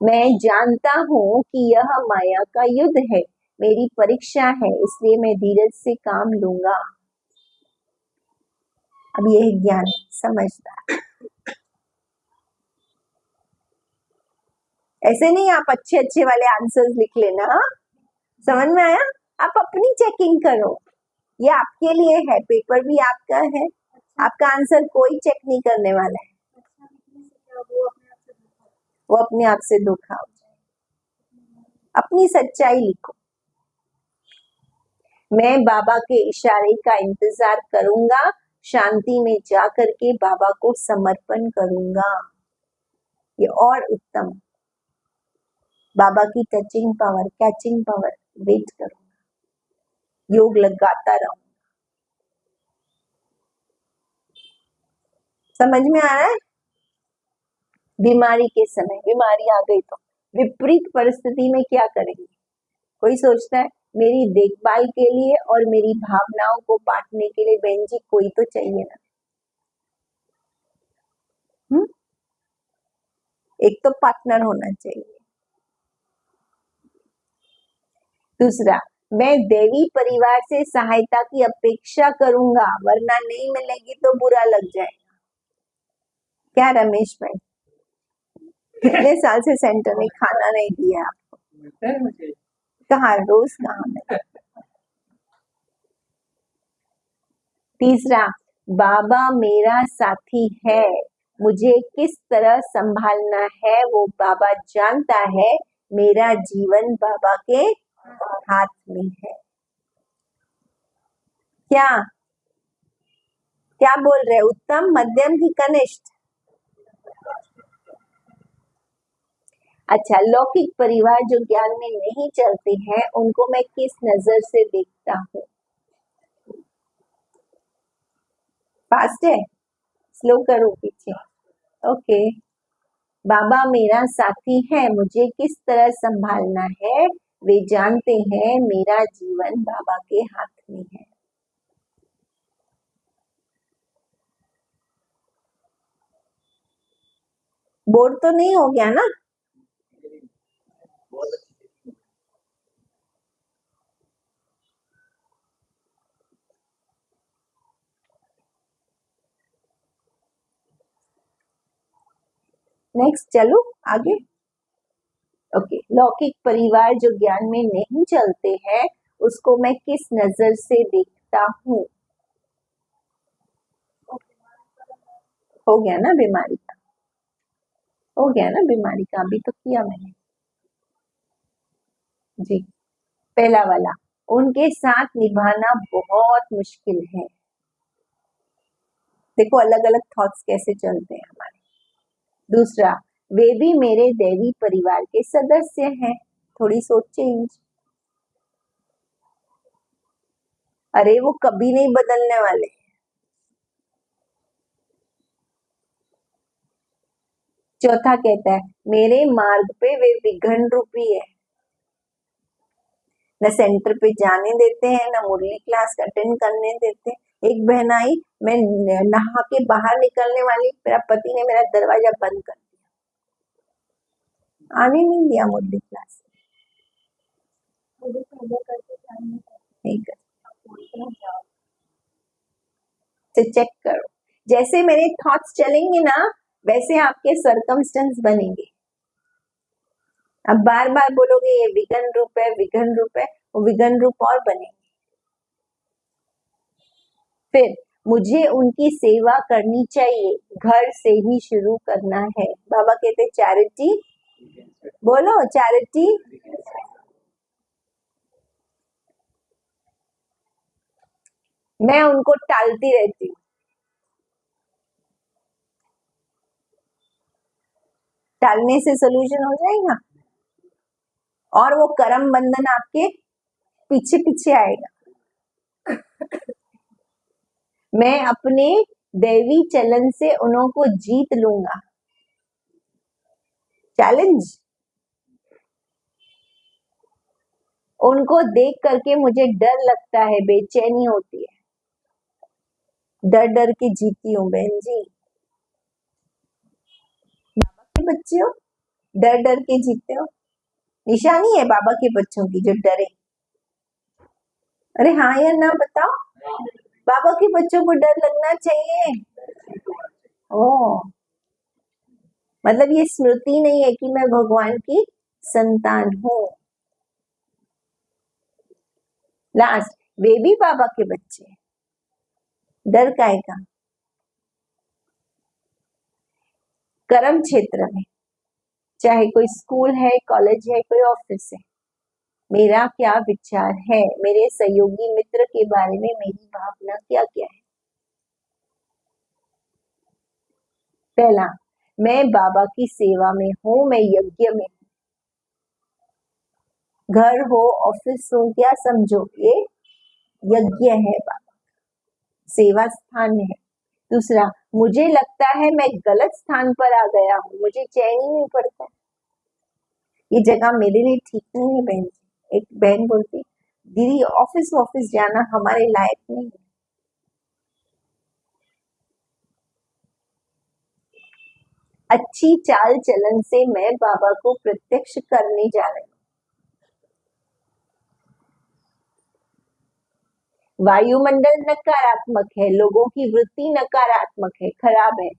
मैं जानता हूँ कि यह माया का युद्ध है, मेरी परीक्षा है, इसलिए मैं धीरज से काम लूंगा। अब यह ज्ञान समझदार, ऐसे नहीं आप अच्छे अच्छे वाले आंसर्स लिख लेना। समझ में आया? आप अपनी चेकिंग करो, ये आपके लिए है, पेपर भी आपका है, आपका आंसर कोई चेक नहीं करने वाला है। वो अपने आप से धोखा हो जाए। अपनी सच्चाई लिखो, मैं बाबा के इशारे का इंतजार करूंगा, शांति में जा करके बाबा को समर्पण करूंगा, ये और उत्तम। बाबा की touching power, catching power, wait करूंगा, योग लगाता रहूंगा। समझ में आ रहा है? बीमारी के समय, बीमारी आ गई तो विपरीत परिस्थिति में क्या करेंगे? कोई सोचता है मेरी देखभाल के लिए और मेरी भावनाओं को बांटने के लिए बहन जी कोई तो चाहिए ना। एक तो पार्टनर होना चाहिए। दूसरा, मैं देवी परिवार से सहायता की अपेक्षा करूंगा, वरना नहीं मिलेगी तो बुरा लग जाएगा। क्या रमेश भाई, कितने साल से सेंटर ने खाना नहीं दिया आपको? कहाँ रोज कहाँ में? तीसरा, बाबा मेरा साथी है, मुझे किस तरह संभालना है वो बाबा जानता है, मेरा जीवन बाबा के हाथ में है। क्या क्या बोल रहे? उत्तम, मध्यम की कनिष्ठ? अच्छा, लौकिक परिवार जो ज्ञान में नहीं चलते हैं उनको मैं किस नजर से देखता हूँ? फास्ट है, स्लो करो पीछे। ओके, बाबा मेरा साथी है, मुझे किस तरह संभालना है वे जानते हैं, मेरा जीवन बाबा के हाथ में है। बोर्ड तो नहीं हो गया ना? नेक्स्ट चलो आगे। ओके, लौकिक परिवार जो ज्ञान में नहीं चलते हैं उसको मैं किस नजर से देखता हूँ? हो गया ना बीमारी का? हो गया ना बीमारी का? अभी तो किया मैंने जी। पहला वाला, उनके साथ निभाना बहुत मुश्किल है। देखो अलग अलग थॉट्स कैसे चलते हैं हमारे। दूसरा, वे भी मेरे देवी परिवार के सदस्य हैं, थोड़ी सोच चेंज। अरे वो कभी नहीं बदलने वाले। चौथा कहता है मेरे मार्ग पे वे विघ्न रूपी है, न सेंटर पे जाने देते हैं, न मुरली क्लास अटेंड करने देते। एक बहन आई, मैं नहा के बाहर निकलने वाली, मेरा पति ने मेरा दरवाजा बंद कर दिया, आने नहीं दिया मुरली क्लास। नहीं कर तो चेक करो, जैसे मेरे थॉट्स चलेंगे ना वैसे आपके सर्कमस्टेंस बनेंगे। अब बार बार बोलोगे ये विघ्न रूप है, विघ्न रूप है, वो विघ्न रूप और बनेंगे। फिर मुझे उनकी सेवा करनी चाहिए, घर से ही शुरू करना है। बाबा कहते चैरिटी, बोलो चैरिटी। मैं उनको टालती रहती हूँ, टालने से सोल्यूशन हो जाएगा और वो कर्म बंधन आपके पीछे पीछे आएगा। मैं अपने दैवी चलन से उन्हों को जीत लूंगा। चैलेंज, उनको देख करके मुझे डर लगता है, बेचैनी होती है, डर डर के जीती हूँ बहन जी। बाबा के बच्चे हो, डर डर के जीते हो, निशानी है बाबा के बच्चों की जो डरे। अरे हाँ या ना बताओ, बाबा के बच्चों को डर लगना चाहिए। ओ, मतलब ये स्मृति नहीं है कि मैं भगवान की संतान हूँ। लास्ट, वे भी बाबा के बच्चे, डर काहे का? कर्म क्षेत्र में, चाहे कोई स्कूल है, कॉलेज है, कोई ऑफिस है, मेरा क्या विचार है, मेरे सहयोगी मित्र के बारे में मेरी भावना क्या क्या है, पहला, मैं बाबा की सेवा में हूँ, मैं यज्ञ में हूँ। घर हो, ऑफिस हो, क्या समझो, ये यज्ञ है, बाबा सेवा स्थान है। दूसरा, मुझे लगता है मैं गलत स्थान पर आ गया हूँ, मुझे चैन ही नहीं पड़ता, ये जगह मेरे लिए ठीक नहीं है। बहन जी, एक बहन बोलती, दीदी ऑफिस जाना हमारे लायक नहीं है। अच्छी चाल चलन से मैं बाबा को प्रत्यक्ष करने जा रही हूँ। वायुमंडल नकारात्मक है, लोगों की वृत्ति नकारात्मक है, खराब है,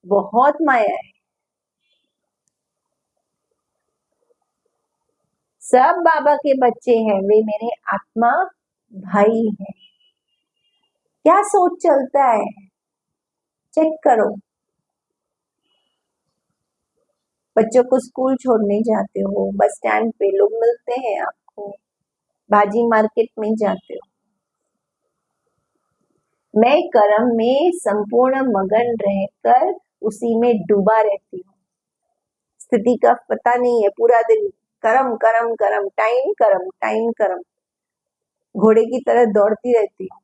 बहुत माया है। सब बाबा के बच्चे हैं, वे मेरे आत्मा भाई हैं। क्या सोच चलता है, चेक करो। बच्चों को स्कूल छोड़ने जाते हो, बस स्टैंड पे लोग मिलते हैं आपको, भाजी मार्केट में जाते हो, मैं कर्म में संपूर्ण मगन रहकर उसी में डूबा रहती हूँ। स्थिति का पता नहीं है, पूरा दिन कर्म कर्म कर्म, टाइम कर्म टाइम कर्म, घोड़े की तरह दौड़ती रहती हूँ।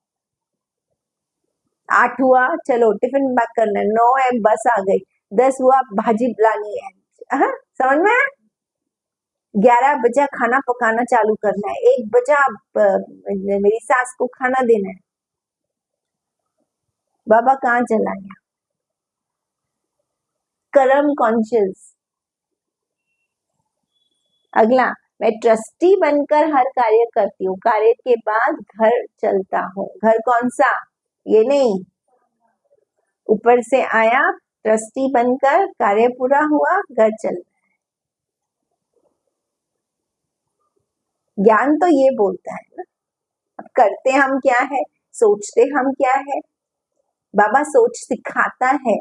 8 हुआ, चलो टिफिन पैक करना है, 9 है, बस आ गई, 10 हुआ, भाजी लानी है, समझ में आया? 11 बजा खाना पकाना चालू करना है, 1 बजा मेरी सास को खाना देना है। बाबा कहाँ चला गया? कर्म कॉन्शियस। अगला, मैं ट्रस्टी बनकर हर कार्य करती हूँ, कार्य के बाद घर चलता हूँ। घर कौन सा? ये नहीं, ऊपर से आया, ट्रस्टी बनकर, कार्य पूरा हुआ, घर चल। ज्ञान तो ये बोलता है ना, अब करते हम क्या है, सोचते हम क्या है। बाबा सोच सिखाता है,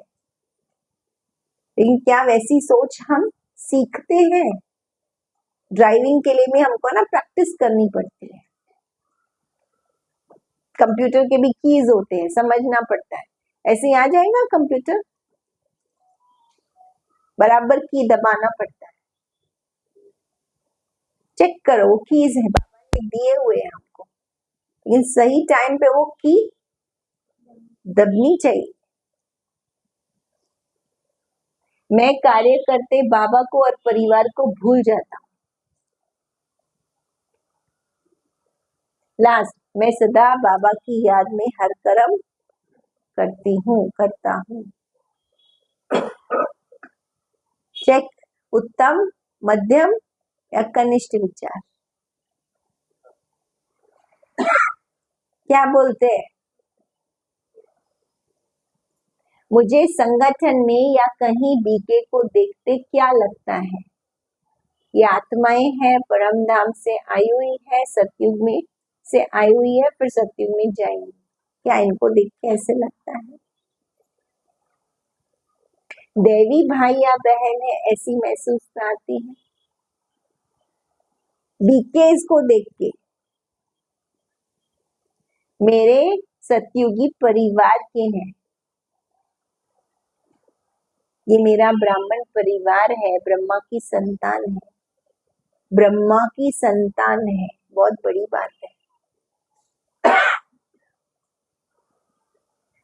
लेकिन क्या वैसी सोच हम सीखते हैं? ड्राइविंग के लिए भी हमको ना प्रैक्टिस करनी पड़ती है। कंप्यूटर के भी कीज होते हैं, समझना पड़ता है। ऐसे ही आ जाएगा कंप्यूटर, बराबर की दबाना पड़ता है। चेक करो, वो कीज है, बाबा ने दिए हुए हैं हमको, लेकिन सही टाइम पे वो की दबनी चाहिए। मैं कार्य करते बाबा को और परिवार को भूल जाता हूँ। लास्ट, मैं सदा बाबा की याद में हर कर्म करता हूँ। चेक, उत्तम, मध्यम या कनिष्ठ विचार। क्या बोलते हैं? मुझे संगठन में या कहीं बीके को देखते क्या लगता है? ये आत्माएं हैं, परम धाम से आई हुई है, सतयुग में से आई हुई है, फिर सतयुग में जाएंगी। क्या इनको देख के ऐसे लगता है देवी भाई या बहन है, ऐसी महसूस आती है? बीकेस को देख के मेरे सतयुगी परिवार के हैं, ये मेरा ब्राह्मण परिवार है, ब्रह्मा की संतान है, ब्रह्मा की संतान है, बहुत बड़ी बात है।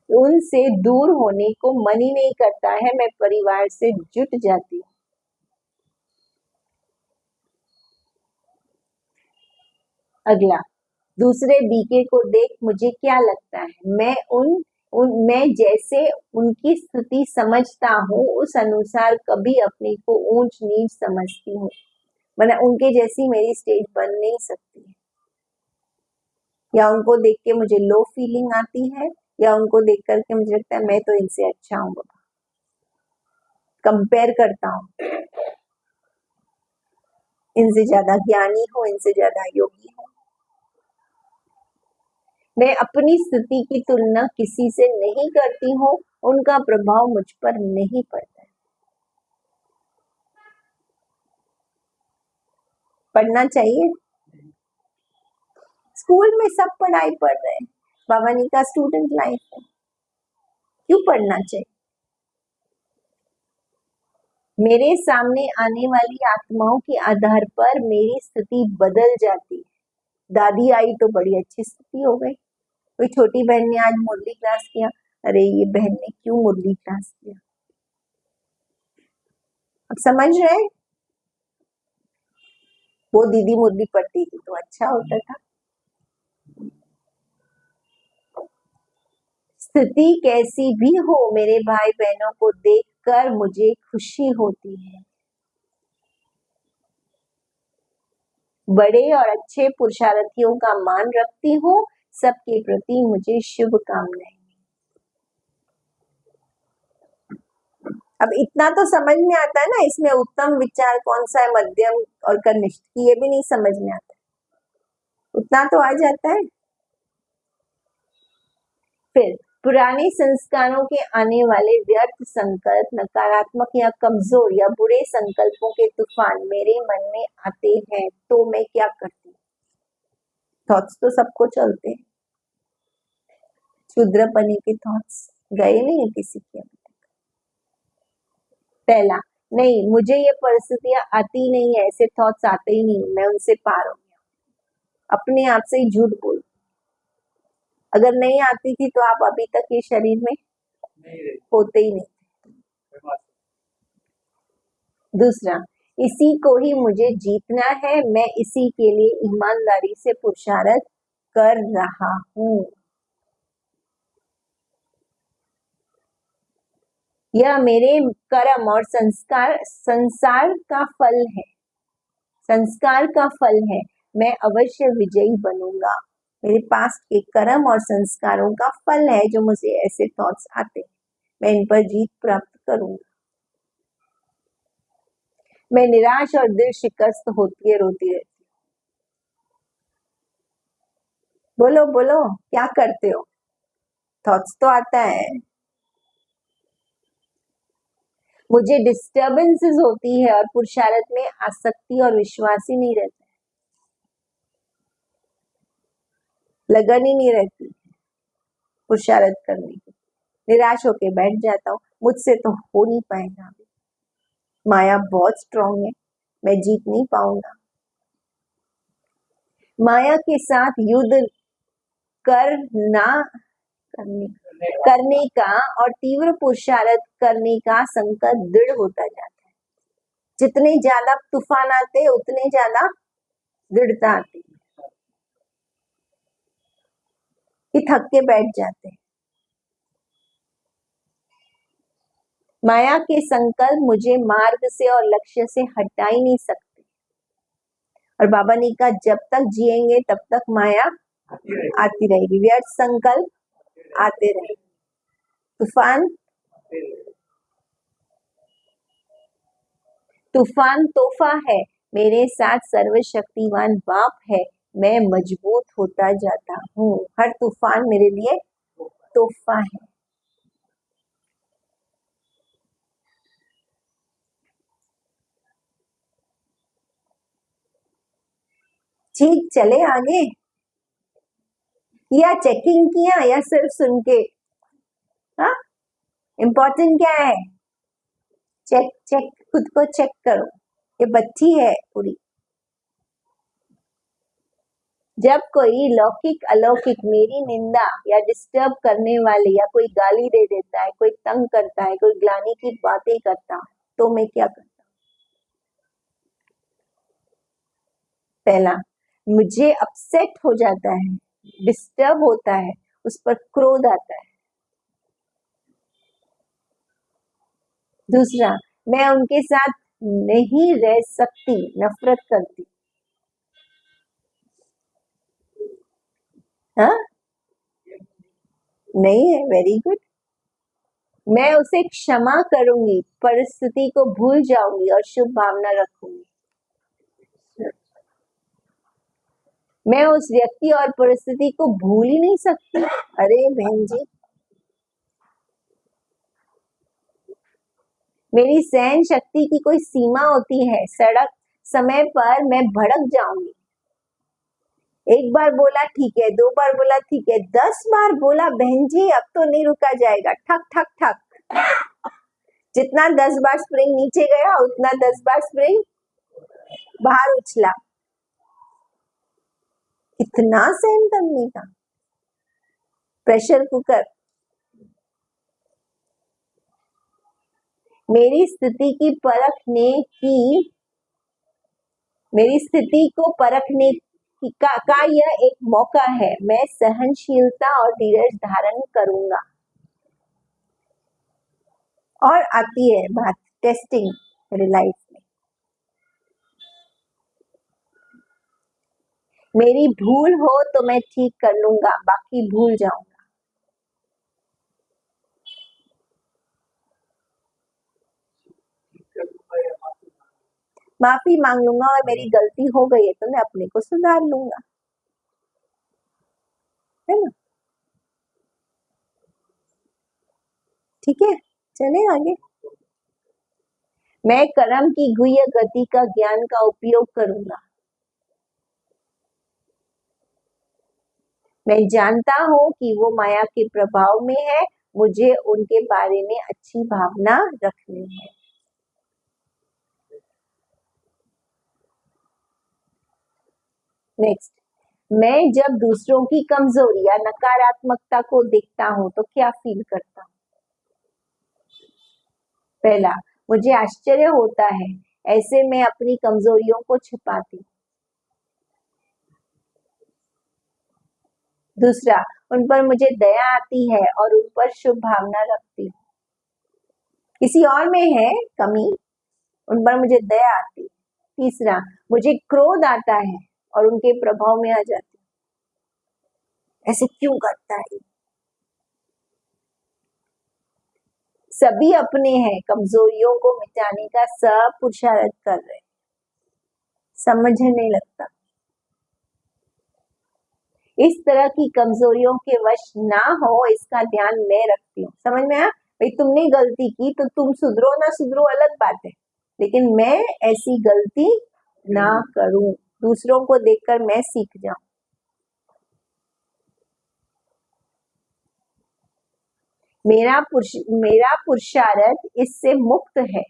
उनसे दूर होने को मन ही नहीं करता है, मैं परिवार से जुट जाती हूँ। अगला, दूसरे बीके को देख मुझे क्या लगता है? मैं जैसे उनकी स्थिति समझता हूँ, उस अनुसार कभी अपने को ऊंच नीच समझती हूँ, वरना उनके जैसी मेरी स्टेज बन नहीं सकती है। या उनको देख के मुझे लो फीलिंग आती है, या उनको देख करके मुझे लगता है मैं तो इनसे अच्छा हूँ। बाबा कंपेयर करता हूँ, इनसे ज्यादा ज्ञानी हो, इनसे ज्यादा योगी हो। मैं अपनी स्थिति की तुलना किसी से नहीं करती हूँ, उनका प्रभाव मुझ पर नहीं पड़ता है। पढ़ना चाहिए, स्कूल में सब पढ़ाई पढ़ रहे हैं, बाबा ने कहा स्टूडेंट लाइफ है, क्यों पढ़ना चाहिए? मेरे सामने आने वाली आत्माओं के आधार पर मेरी स्थिति बदल जाती है। दादी आई तो बड़ी अच्छी स्थिति हो गई। कोई छोटी बहन ने आज मुरली क्लास किया, अरे ये बहन ने क्यों मुरली क्लास किया? अब समझ रहे? वो दीदी मुरली पढ़ती थी तो अच्छा होता था। स्थिति कैसी भी हो, मेरे भाई बहनों को देखकर मुझे खुशी होती है। बड़े और अच्छे पुरुषार्थियों का मान रखती हूँ। सबके प्रति मुझे शुभकामनाएं। अब इतना तो समझ में आता है ना, इसमें उत्तम विचार कौन सा है, मध्यम और कनिष्ठ, ये भी नहीं समझ में आता, उतना तो आ जाता है। फिर पुराने संस्कारों के आने वाले व्यर्थ संकल्प, नकारात्मक या कमजोर या बुरे संकल्पों के तूफान मेरे मन में आते हैं तो मैं क्या करती हूँ? थॉट्स तो सबको चलते हैं, क्षुद्रपने के थॉट्स गए नहीं है किसी के। पहला, नहीं मुझे ये परिस्थितियां आती नहीं है, ऐसे थॉट्स आते ही नहीं, मैं उनसे पार हो गया। अपने आप से ही झूठ बोल। अगर नहीं आती थी तो आप अभी तक ये शरीर में होते ही नहीं। दूसरा, इसी को ही मुझे जीतना है, मैं इसी के लिए ईमानदारी से पुरुषार्थ कर रहा हूँ। यह मेरे कर्म और संसार का फल है, संस्कार का फल है। मैं अवश्य विजयी बनूंगा। मेरे पास्ट के कर्म और संस्कारों का फल है जो मुझे ऐसे थॉट्स आते हैं, मैं इन पर जीत प्राप्त करूंगा। मैं निराश और दिल शिकस्त होती है, रोती रहती हूँ। बोलो बोलो, क्या करते हो? थॉट्स तो आता है। मुझे डिस्टर्बेंसेस होती है और पुरुषार्थ में आसक्ति और विश्वास ही नहीं रहता, लगन ही नहीं रहती पुरुषार्थ करने की। निराश होके बैठ जाता हूँ, मुझसे तो हो नहीं पाएगा। माया बहुत स्ट्रांग है, मैं जीत नहीं पाऊंगा। माया के साथ युद्ध करने का और तीव्र पुरुषार्थ करने का संकल्प दृढ़ होता जाता है। जितने ज्यादा तूफान आते हैं उतने ज्यादा दृढ़ता आती है कि थक के बैठ जाते हैं। माया के संकल्प मुझे मार्ग से और लक्ष्य से हटा ही नहीं सकते। और बाबा ने कहा जब तक जिएंगे तब तक माया आती रहेगी, व्यर्थ संकल्प आते रहेंगे, तूफान तोहफा है, मेरे साथ सर्वशक्तिमान बाप है, मैं मजबूत होता जाता हूँ। हर तूफान मेरे लिए तोहफा है। ठीक, चले आगे। या चेकिंग किया या सिर्फ सुन के? हाँ, इम्पोर्टेंट क्या है? चेक चेक, खुद को चेक करो, ये बच्ची है पूरी। जब कोई लौकिक अलौकिक मेरी निंदा या डिस्टर्ब करने वाले या कोई गाली दे देता है, कोई तंग करता है, कोई ग्लानि की बातें करता है, तो मैं क्या करता हूँ? पहला, मुझे अपसेट हो जाता है, डिस्टर्ब होता है, उस पर क्रोध आता है। दूसरा, मैं उनके साथ नहीं रह सकती, नफरत करती। हाँ, नहीं है, वेरी गुड। मैं उसे क्षमा करूंगी, परिस्थिति को भूल जाऊंगी और शुभ भावना रखूंगी। मैं उस व्यक्ति और परिस्थिति को भूल ही नहीं सकती। अरे बहन जी, मेरी सहन शक्ति की कोई सीमा होती है। सड़क समय पर मैं भड़क जाऊंगी। एक बार बोला ठीक है, 2 बार बोला ठीक है, 10 बार बोला बहन जी अब तो नहीं रुका जाएगा, ठक ठक ठक। जितना 10 बार स्प्रिंग नीचे गया उतना 10 बार स्प्रिंग बाहर उछला। कितना सहन करने का। Pressure cooker. मेरी स्थिति की परखने की, मेरी स्थिति को परखने का यह एक मौका है। मैं सहनशीलता और धीरज धारण करूंगा। और आती है बात टेस्टिंग मेरी लाइफ में। मेरी भूल हो तो मैं ठीक कर लूंगा, बाकी भूल जाऊंगा। माफी मांग लूंगा और मेरी गलती हो गई है तो मैं अपने को सुधार लूंगा, है ना। ठीक है, चले आगे। मैं कर्म की गुह्य गति का ज्ञान का उपयोग करूंगा। मैं जानता हूं कि वो माया के प्रभाव में है, मुझे उनके बारे में अच्छी भावना रखनी है। नेक्स्ट, मैं जब दूसरों की कमजोरी या नकारात्मकता को देखता हूं तो क्या फील करता हूं? पहला, मुझे आश्चर्य होता है, ऐसे मैं अपनी कमजोरियों को छिपाती। दूसरा, उन पर मुझे दया आती है और उन पर शुभ भावना रखती। किसी और में है कमी, उन पर मुझे दया आती। तीसरा, मुझे क्रोध आता है और उनके प्रभाव में आ जाती। ऐसे क्यों करता है? सभी अपने हैं, कमजोरियों को मिटाने का सब पुरुषार्थ कर रहे हैं, समझने नहीं लगता। इस तरह की कमजोरियों के वश ना हो इसका ध्यान मैं रखती हूँ। समझ में आया? भाई तुमने गलती की तो तुम सुधरो ना सुधरो अलग बात है, लेकिन मैं ऐसी गलती ना करूं, दूसरों को देखकर मैं सीख जाऊं। मेरा पुरुषार्थ इससे मुक्त है,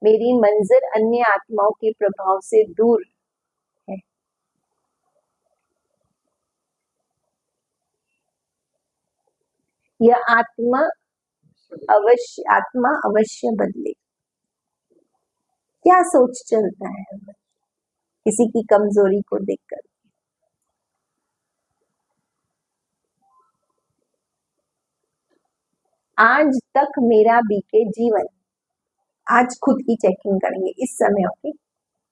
मेरी मंजिल अन्य आत्माओं के प्रभाव से दूर है। यह आत्मा अवश्य बदले। क्या सोच चलता है किसी की कमजोरी को देखकर? आज तक मेरा बीते जीवन, आज खुद की चेकिंग करेंगे इस समय। ओके,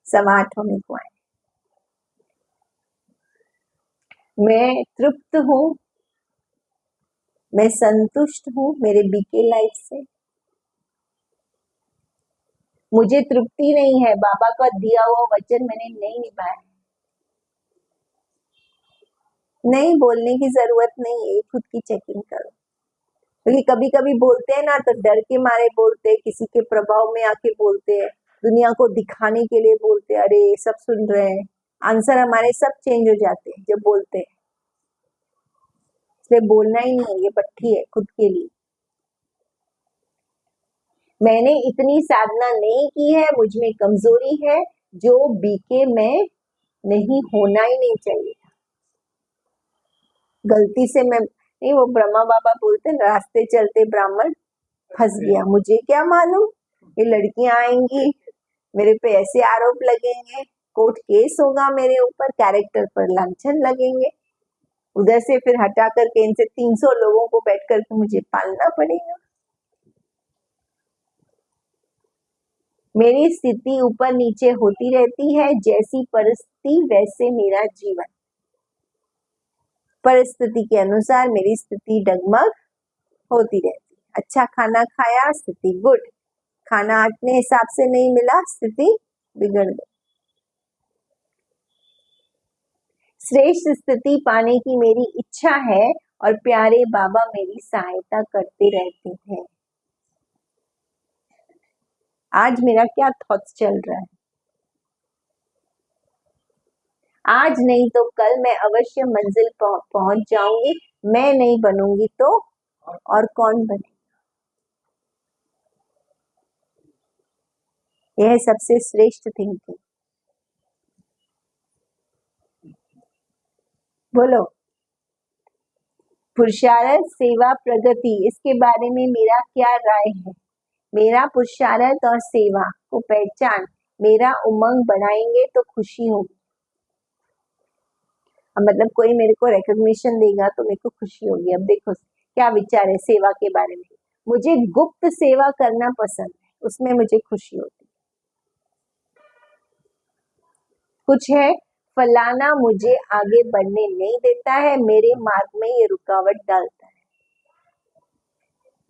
8:15 होने को आए। मैं तृप्त हूँ, मैं संतुष्ट हूँ मेरे बीके लाइफ से। मुझे तृप्ति नहीं है, बाबा का दिया हुआ वचन मैंने नहीं निभाया। नहीं बोलने की जरूरत नहीं है, खुद की चेकिंग करो। क्योंकि कभी कभी बोलते हैं ना तो डर के मारे बोलते हैं, किसी के प्रभाव में आके बोलते हैं, दुनिया को दिखाने के लिए बोलते हैं, अरे सब सुन रहे हैं। आंसर हमारे सब चेंज हो जाते हैं जब बोलते हैं। इसलिए बोलना ही नहीं है, ये पट्टी है खुद के लिए। मैंने इतनी साधना नहीं की है, मुझ में कमजोरी है जो बीके में नहीं होना ही नहीं चाहिए। गलती से मैं नहीं, वो ब्रह्मा बाबा बोलते हैं रास्ते चलते ब्राह्मण फंस गया। मुझे क्या मालूम ये लड़कियां आएंगी, मेरे पे ऐसे आरोप लगेंगे, कोर्ट केस होगा मेरे ऊपर, कैरेक्टर पर लांछन लगेंगे, उधर से फिर हटा करके इनसे 300 लोगों को बैठ करके मुझे पालना पड़ेगा। मेरी स्थिति ऊपर नीचे होती रहती है, जैसी परिस्थिति वैसे मेरा जीवन। परिस्थिति के अनुसार मेरी स्थिति डगमग होती रहती। अच्छा खाना खाया, स्थिति गुड। खाना अपने हिसाब से नहीं मिला, स्थिति बिगड़ गई। श्रेष्ठ स्थिति पाने की मेरी इच्छा है और प्यारे बाबा मेरी सहायता करते रहते हैं। आज मेरा क्या थॉट्स चल रहा है? आज नहीं तो कल मैं अवश्य मंजिल पहुंच जाऊंगी। मैं नहीं बनूंगी तो और कौन बने? यह है सबसे श्रेष्ठ थिंकिंग। बोलो। पुरुषार्थ सेवा प्रगति, इसके बारे में मेरा क्या राय है? मेरा पुरुषार्थ और सेवा को पहचान मेरा उमंग बढ़ाएंगे तो खुशी होगी। मतलब कोई मेरे को रिकॉग्निशन देगा तो मेरे को खुशी होगी। अब देखो क्या विचार है सेवा के बारे में। मुझे गुप्त सेवा करना पसंद है, उसमें मुझे खुशी होती है। कुछ है, फलाना मुझे आगे बढ़ने नहीं देता है, मेरे मार्ग में ये रुकावट डालता है।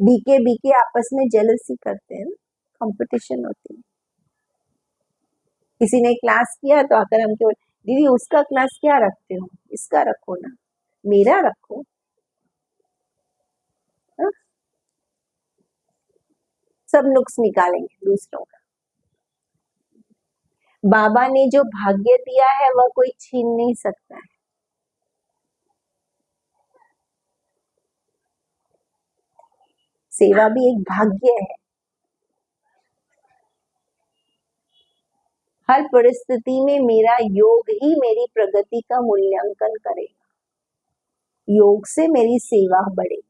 बीके बीके आपस में जेलसी करते हैं, कंपटीशन होती है। किसी ने क्लास किया तो आकर हम केवल दीदी उसका क्लास क्या रखते हो, इसका रखो ना, मेरा रखो। हा? सब नुक्स निकालेंगे दूसरों का। बाबा ने जो भाग्य दिया है वह कोई छीन नहीं सकता है। सेवा भी एक भाग्य है। हर परिस्थिति में मेरा योग ही मेरी प्रगति का मूल्यांकन करेगा। योग से मेरी सेवा बढ़ेगी।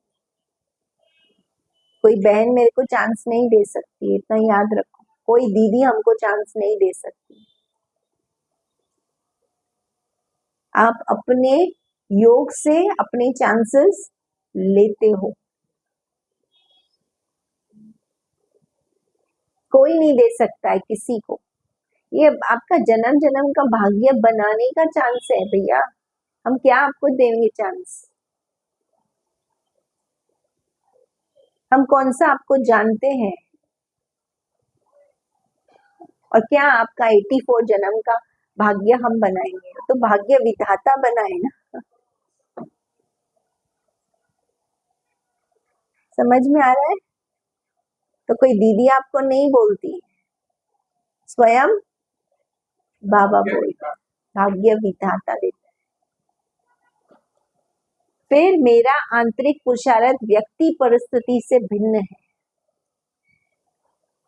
कोई बहन मेरे को चांस नहीं दे सकती, इतना याद रखो। कोई दीदी हमको चांस नहीं दे सकती। आप अपने योग से अपने चांसेस लेते हो। कोई नहीं दे सकता है किसी को। ये आपका जन्म जन्म का भाग्य बनाने का चांस है भैया। हम क्या आपको देंगे चांस? हम कौन सा आपको जानते हैं? और क्या आपका 84 जन्म का भाग्य हम बनाएंगे? तो भाग्य विधाता बनाए ना। समझ में आ रहा है? तो कोई दीदी आपको नहीं बोलती, स्वयं बाबा बोलता, भाग्य विधाता देता। फिर मेरा आंतरिक पुरुषार्थ व्यक्ति परिस्थिति से भिन्न है।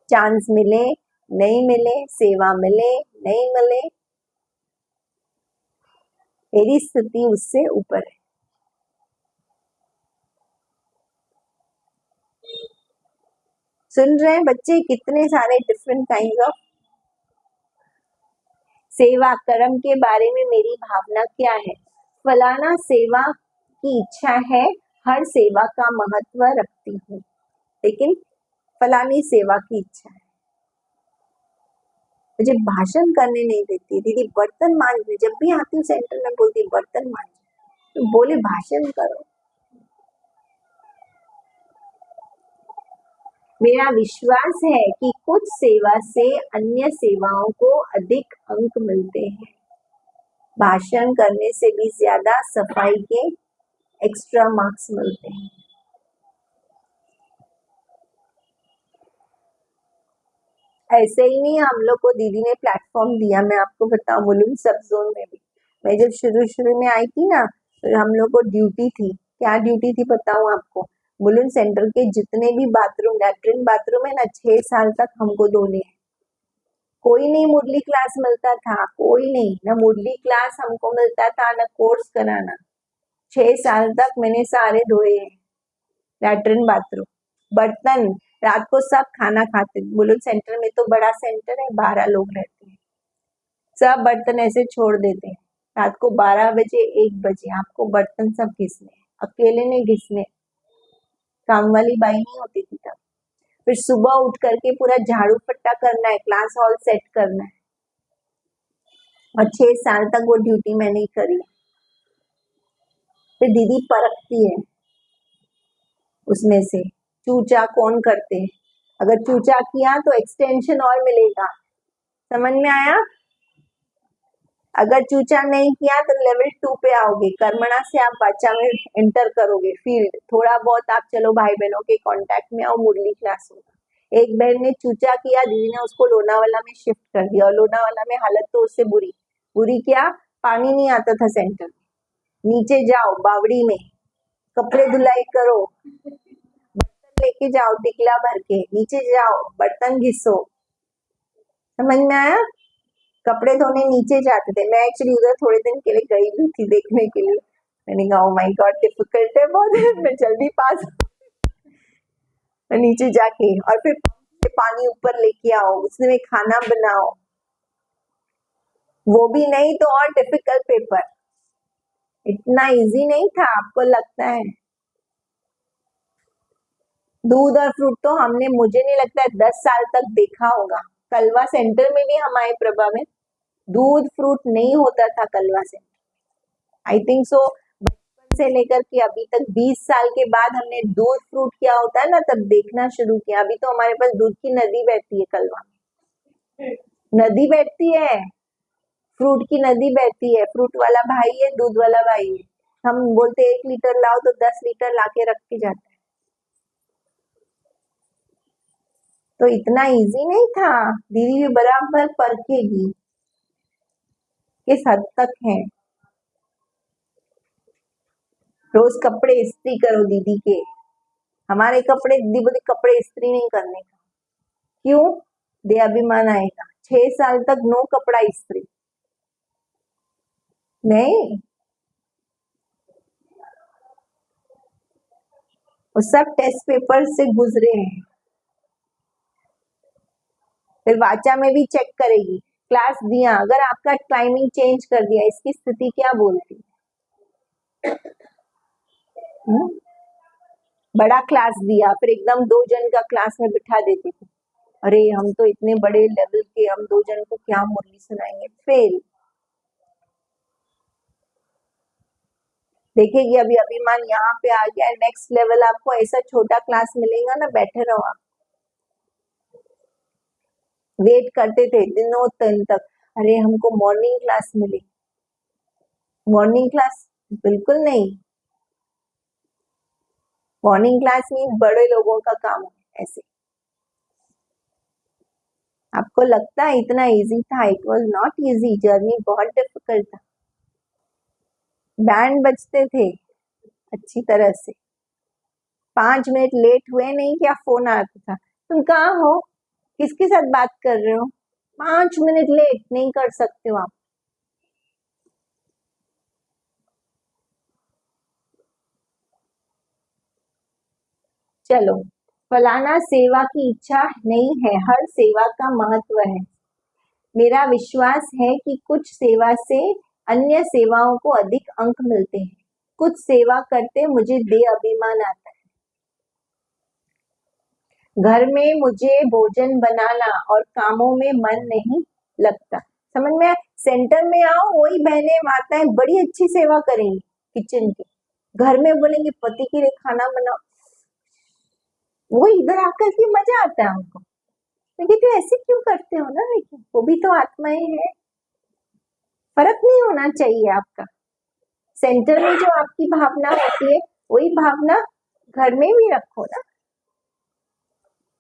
चांस मिले नहीं मिले, सेवा मिले नहीं मिले, मेरी स्थिति उससे ऊपर है। सुन रहे हैं बच्चे? कितने सारे डिफरेंट काइंड ऑफ सेवा कर्म के बारे में मेरी भावना क्या है? फलाना सेवा की इच्छा है, हर सेवा का महत्व रखती हूँ, लेकिन फलानी सेवा की इच्छा है। मुझे भाषण करने नहीं देती दीदी, बर्तन मांजने जब भी आती हूँ सेंटर में बोलती बर्तन मांज, तो बोले भाषण करो। मेरा विश्वास है कि कुछ सेवा से अन्य सेवाओं को अधिक अंक मिलते हैं। भाषण करने से भी ज्यादा सफाई के एक्स्ट्रा मार्क्स मिलते हैं। ऐसे ही नहीं, हम लोग को दीदी ने प्लेटफॉर्म दिया। मैं आपको बताऊं, मुलुंड सब जोन में भी मैं जब शुरू में आई थी ना, तो हम लोग को ड्यूटी थी। क्या ड्यूटी थी बताऊं आपको? मुलुंड सेंटर के जितने भी बाथरूम, लैट्रिन बाथरूम है ना, 6 साल तक हमको धोने हैं। कोई नहीं मुरली क्लास मिलता था, कोई नहीं, ना मुरली क्लास हमको मिलता था, ना कोर्स कराना। 6 साल तक मैंने सारे धोए हैं, लैट्रिन बाथरूम। बर्तन रात को सब खाना खाते, मुलुंड सेंटर में तो बड़ा सेंटर है, 12 लोग रहते हैं, सब बर्तन ऐसे छोड़ देते हैं। रात को 12 बजे 1 बजे आपको बर्तन सब घिसने, अकेले नहीं घिसने, काम वाली बाई नहीं होती थी तब। फिर सुबह उठ करके पूरा झाड़ू पट्टा करना है, क्लास हॉल सेट करना है। और 6 साल तक वो ड्यूटी मैंने करी। फिर दीदी परखती है उसमें से चूचा कौन करते हैं। अगर चूचा किया तो एक्सटेंशन और मिलेगा, समझ में आया? अगर चूचा नहीं किया तो लेवल 2 पे आओगे, कर्मणा से आप बच्चा में एंटर करोगे, फील्ड थोड़ा बहुत आप चलो भाई बहनों के कांटेक्ट में आओ, मुरली क्लास होगा। एक बहन ने चूचा किया, दीदी ने उसको लोनावाला में शिफ्ट कर दिया, और लोनावाला में हालत तो उससे बुरी क्या, पानी नहीं आता था सेंटर में। नीचे जाओ बावड़ी में, कपड़े धुलाई करो, बर्तन लेके जाओ टिकला भर के, नीचे जाओ बर्तन घिसो। समझ में आया? कपड़े धोने नीचे जाते थे, मैं एक्चुअली उधर थोड़े दिन के लिए गई भी थी देखने के लिए। मैंने कहा ओ माय गॉड डिफिकल्ट है बहुत, मैं जल्दी पास नीचे जाके, और फिर पानी ऊपर लेके आओ, उसमें खाना बनाओ, वो भी नहीं तो और डिफिकल्ट पेपर। इतना इजी नहीं था, आपको लगता है? दूध और फ्रूट तो हमने, मुझे नहीं लगता है 10 साल तक देखा होगा। कलवा सेंटर में भी हम आए प्रभा में, दूध फ्रूट नहीं होता था कलवा सेंटर। आई थिंक सो बचपन से लेकर के अभी तक 20 साल के बाद हमने दूध फ्रूट क्या होता है ना तब देखना शुरू किया। अभी तो हमारे पास दूध की नदी बहती है कलवा में, नदी बहती है, फ्रूट की नदी बहती है, फ्रूट वाला भाई है, दूध वाला भाई है। हम बोलते 1 लीटर लाओ तो 10 लीटर लाके रख के जाते हैं। तो इतना इजी नहीं था, दीदी भी बराबर परखेगी किस हद तक है। रोज कपड़े इस्त्री करो दीदी के, हमारे कपड़े दीदी बोली कपड़े इस्त्री नहीं करने का। क्यों? दे अभिमान आएगा। 6 साल तक नो कपड़ा इस्त्री नहीं, वो सब टेस्ट पेपर से गुजरे हैं। फिर वाचा में भी चेक करेगी, क्लास दिया, अगर आपका टाइमिंग चेंज कर दिया, इसकी स्थिति क्या बोलती? बड़ा क्लास दिया, फिर एकदम 2 जन का क्लास में बिठा देते थे। अरे हम तो इतने बड़े लेवल के, हम 2 जन को क्या मुरली सुनाएंगे? फेल। देखिए अभी अभिमान यहाँ पे आ गया, नेक्स्ट लेवल आपको ऐसा छोटा क्लास मिलेगा ना, बैठे रहो आप। वेट करते थे दिनों दिन तक, अरे हमको मॉर्निंग क्लास मिले। मॉर्निंग क्लास बिल्कुल नहीं, मॉर्निंग क्लास मीन बड़े लोगों का काम है ऐसे। आपको लगता है इतना इजी था? It was not easy, journey बहुत डिफिकल्ट था। बैंड बजते थे अच्छी तरह से, 5 मिनट लेट हुए नहीं क्या फोन आता था, तुम कहाँ हो, किसके साथ बात कर रहे हो? 5 मिनट लेट नहीं कर सकते हो आप। चलो, फलाना सेवा की इच्छा नहीं है, हर सेवा का महत्व है। मेरा विश्वास है कि कुछ सेवा से अन्य सेवाओं को अधिक अंक मिलते हैं। कुछ सेवा करते मुझे दे अभिमान आता है। घर में मुझे भोजन बनाना और कामों में मन नहीं लगता। समझ में? सेंटर में आओ, वही बहनें माताएं बड़ी अच्छी सेवा करेंगी किचन की, घर में बोलेंगे पति के लिए खाना बनाओ, वो इधर आकर के मजा आता है हमको। लेकिन तो ऐसे क्यों करते हो ना, लेकिन वो भी तो आत्माएं हैं। फर्क नहीं होना चाहिए आपका। सेंटर में जो आपकी भावना होती है वही भावना घर में भी रखो ना।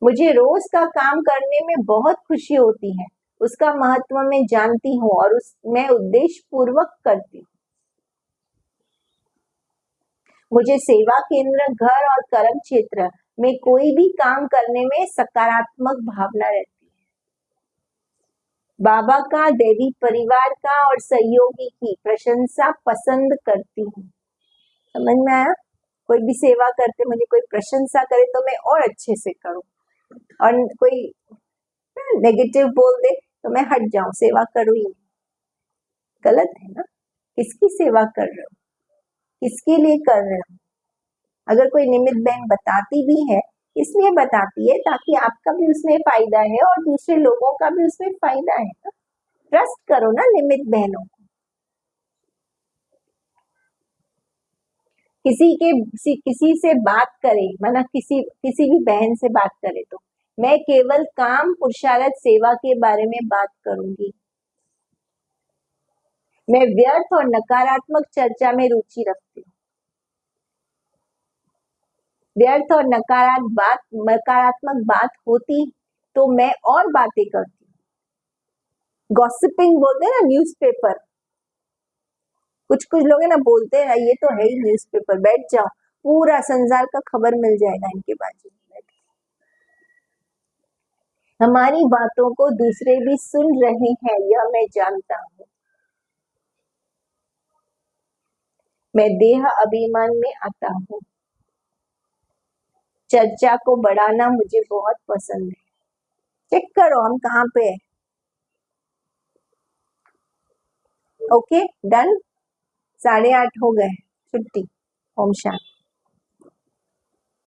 मुझे रोज का काम करने में बहुत खुशी होती है, उसका महत्व मैं जानती हूँ और मैं उद्देश्य पूर्वक करती हूँ। मुझे सेवा केंद्र, घर और कर्म क्षेत्र में कोई भी काम करने में सकारात्मक भावना रहती है। बाबा का, देवी परिवार का और सहयोगी की प्रशंसा पसंद करती हूँ। समझ में आया? कोई भी सेवा करते मुझे कोई प्रशंसा करे तो मैं और अच्छे से करूं, और कोई नेगेटिव बोल दे तो मैं हट जाऊं, सेवा करूं ही नहीं। गलत है ना? किसकी सेवा कर रहे हो, किसके लिए कर रहे हो? अगर कोई निमित्त बहन बताती भी है, इसलिए बताती है ताकि आपका भी उसमें फायदा है और दूसरे लोगों का भी उसमें फायदा है ना। ट्रस्ट करो ना निमित्त बहनों को। किसी से बात करे, माना किसी भी बहन से बात करे तो मैं केवल काम, पुरुषार्थ, सेवा के बारे में बात करूंगी। मैं व्यर्थ और नकारात्मक चर्चा में रुचि रखती हूँ। व्यर्थ और नकारात्मक बात होती तो मैं और बातें करती हूँ। गॉसिपिंग बोलते हैं ना, न्यूज़पेपर। कुछ लोग है ना बोलते हैं ये तो है ही न्यूज़पेपर, बैठ जाओ पूरा संसार का खबर मिल जाएगा इनके बाजू में। हमारी बातों को दूसरे भी सुन रहे हैं, यह मैं जानता हूँ। मैं देह अभिमान में आता हूँ। चर्चा को बढ़ाना मुझे बहुत पसंद है। चेक करो हम कहाँ पे है। Okay done. 8:30 हो गए। छुट्टी। ओम शांति।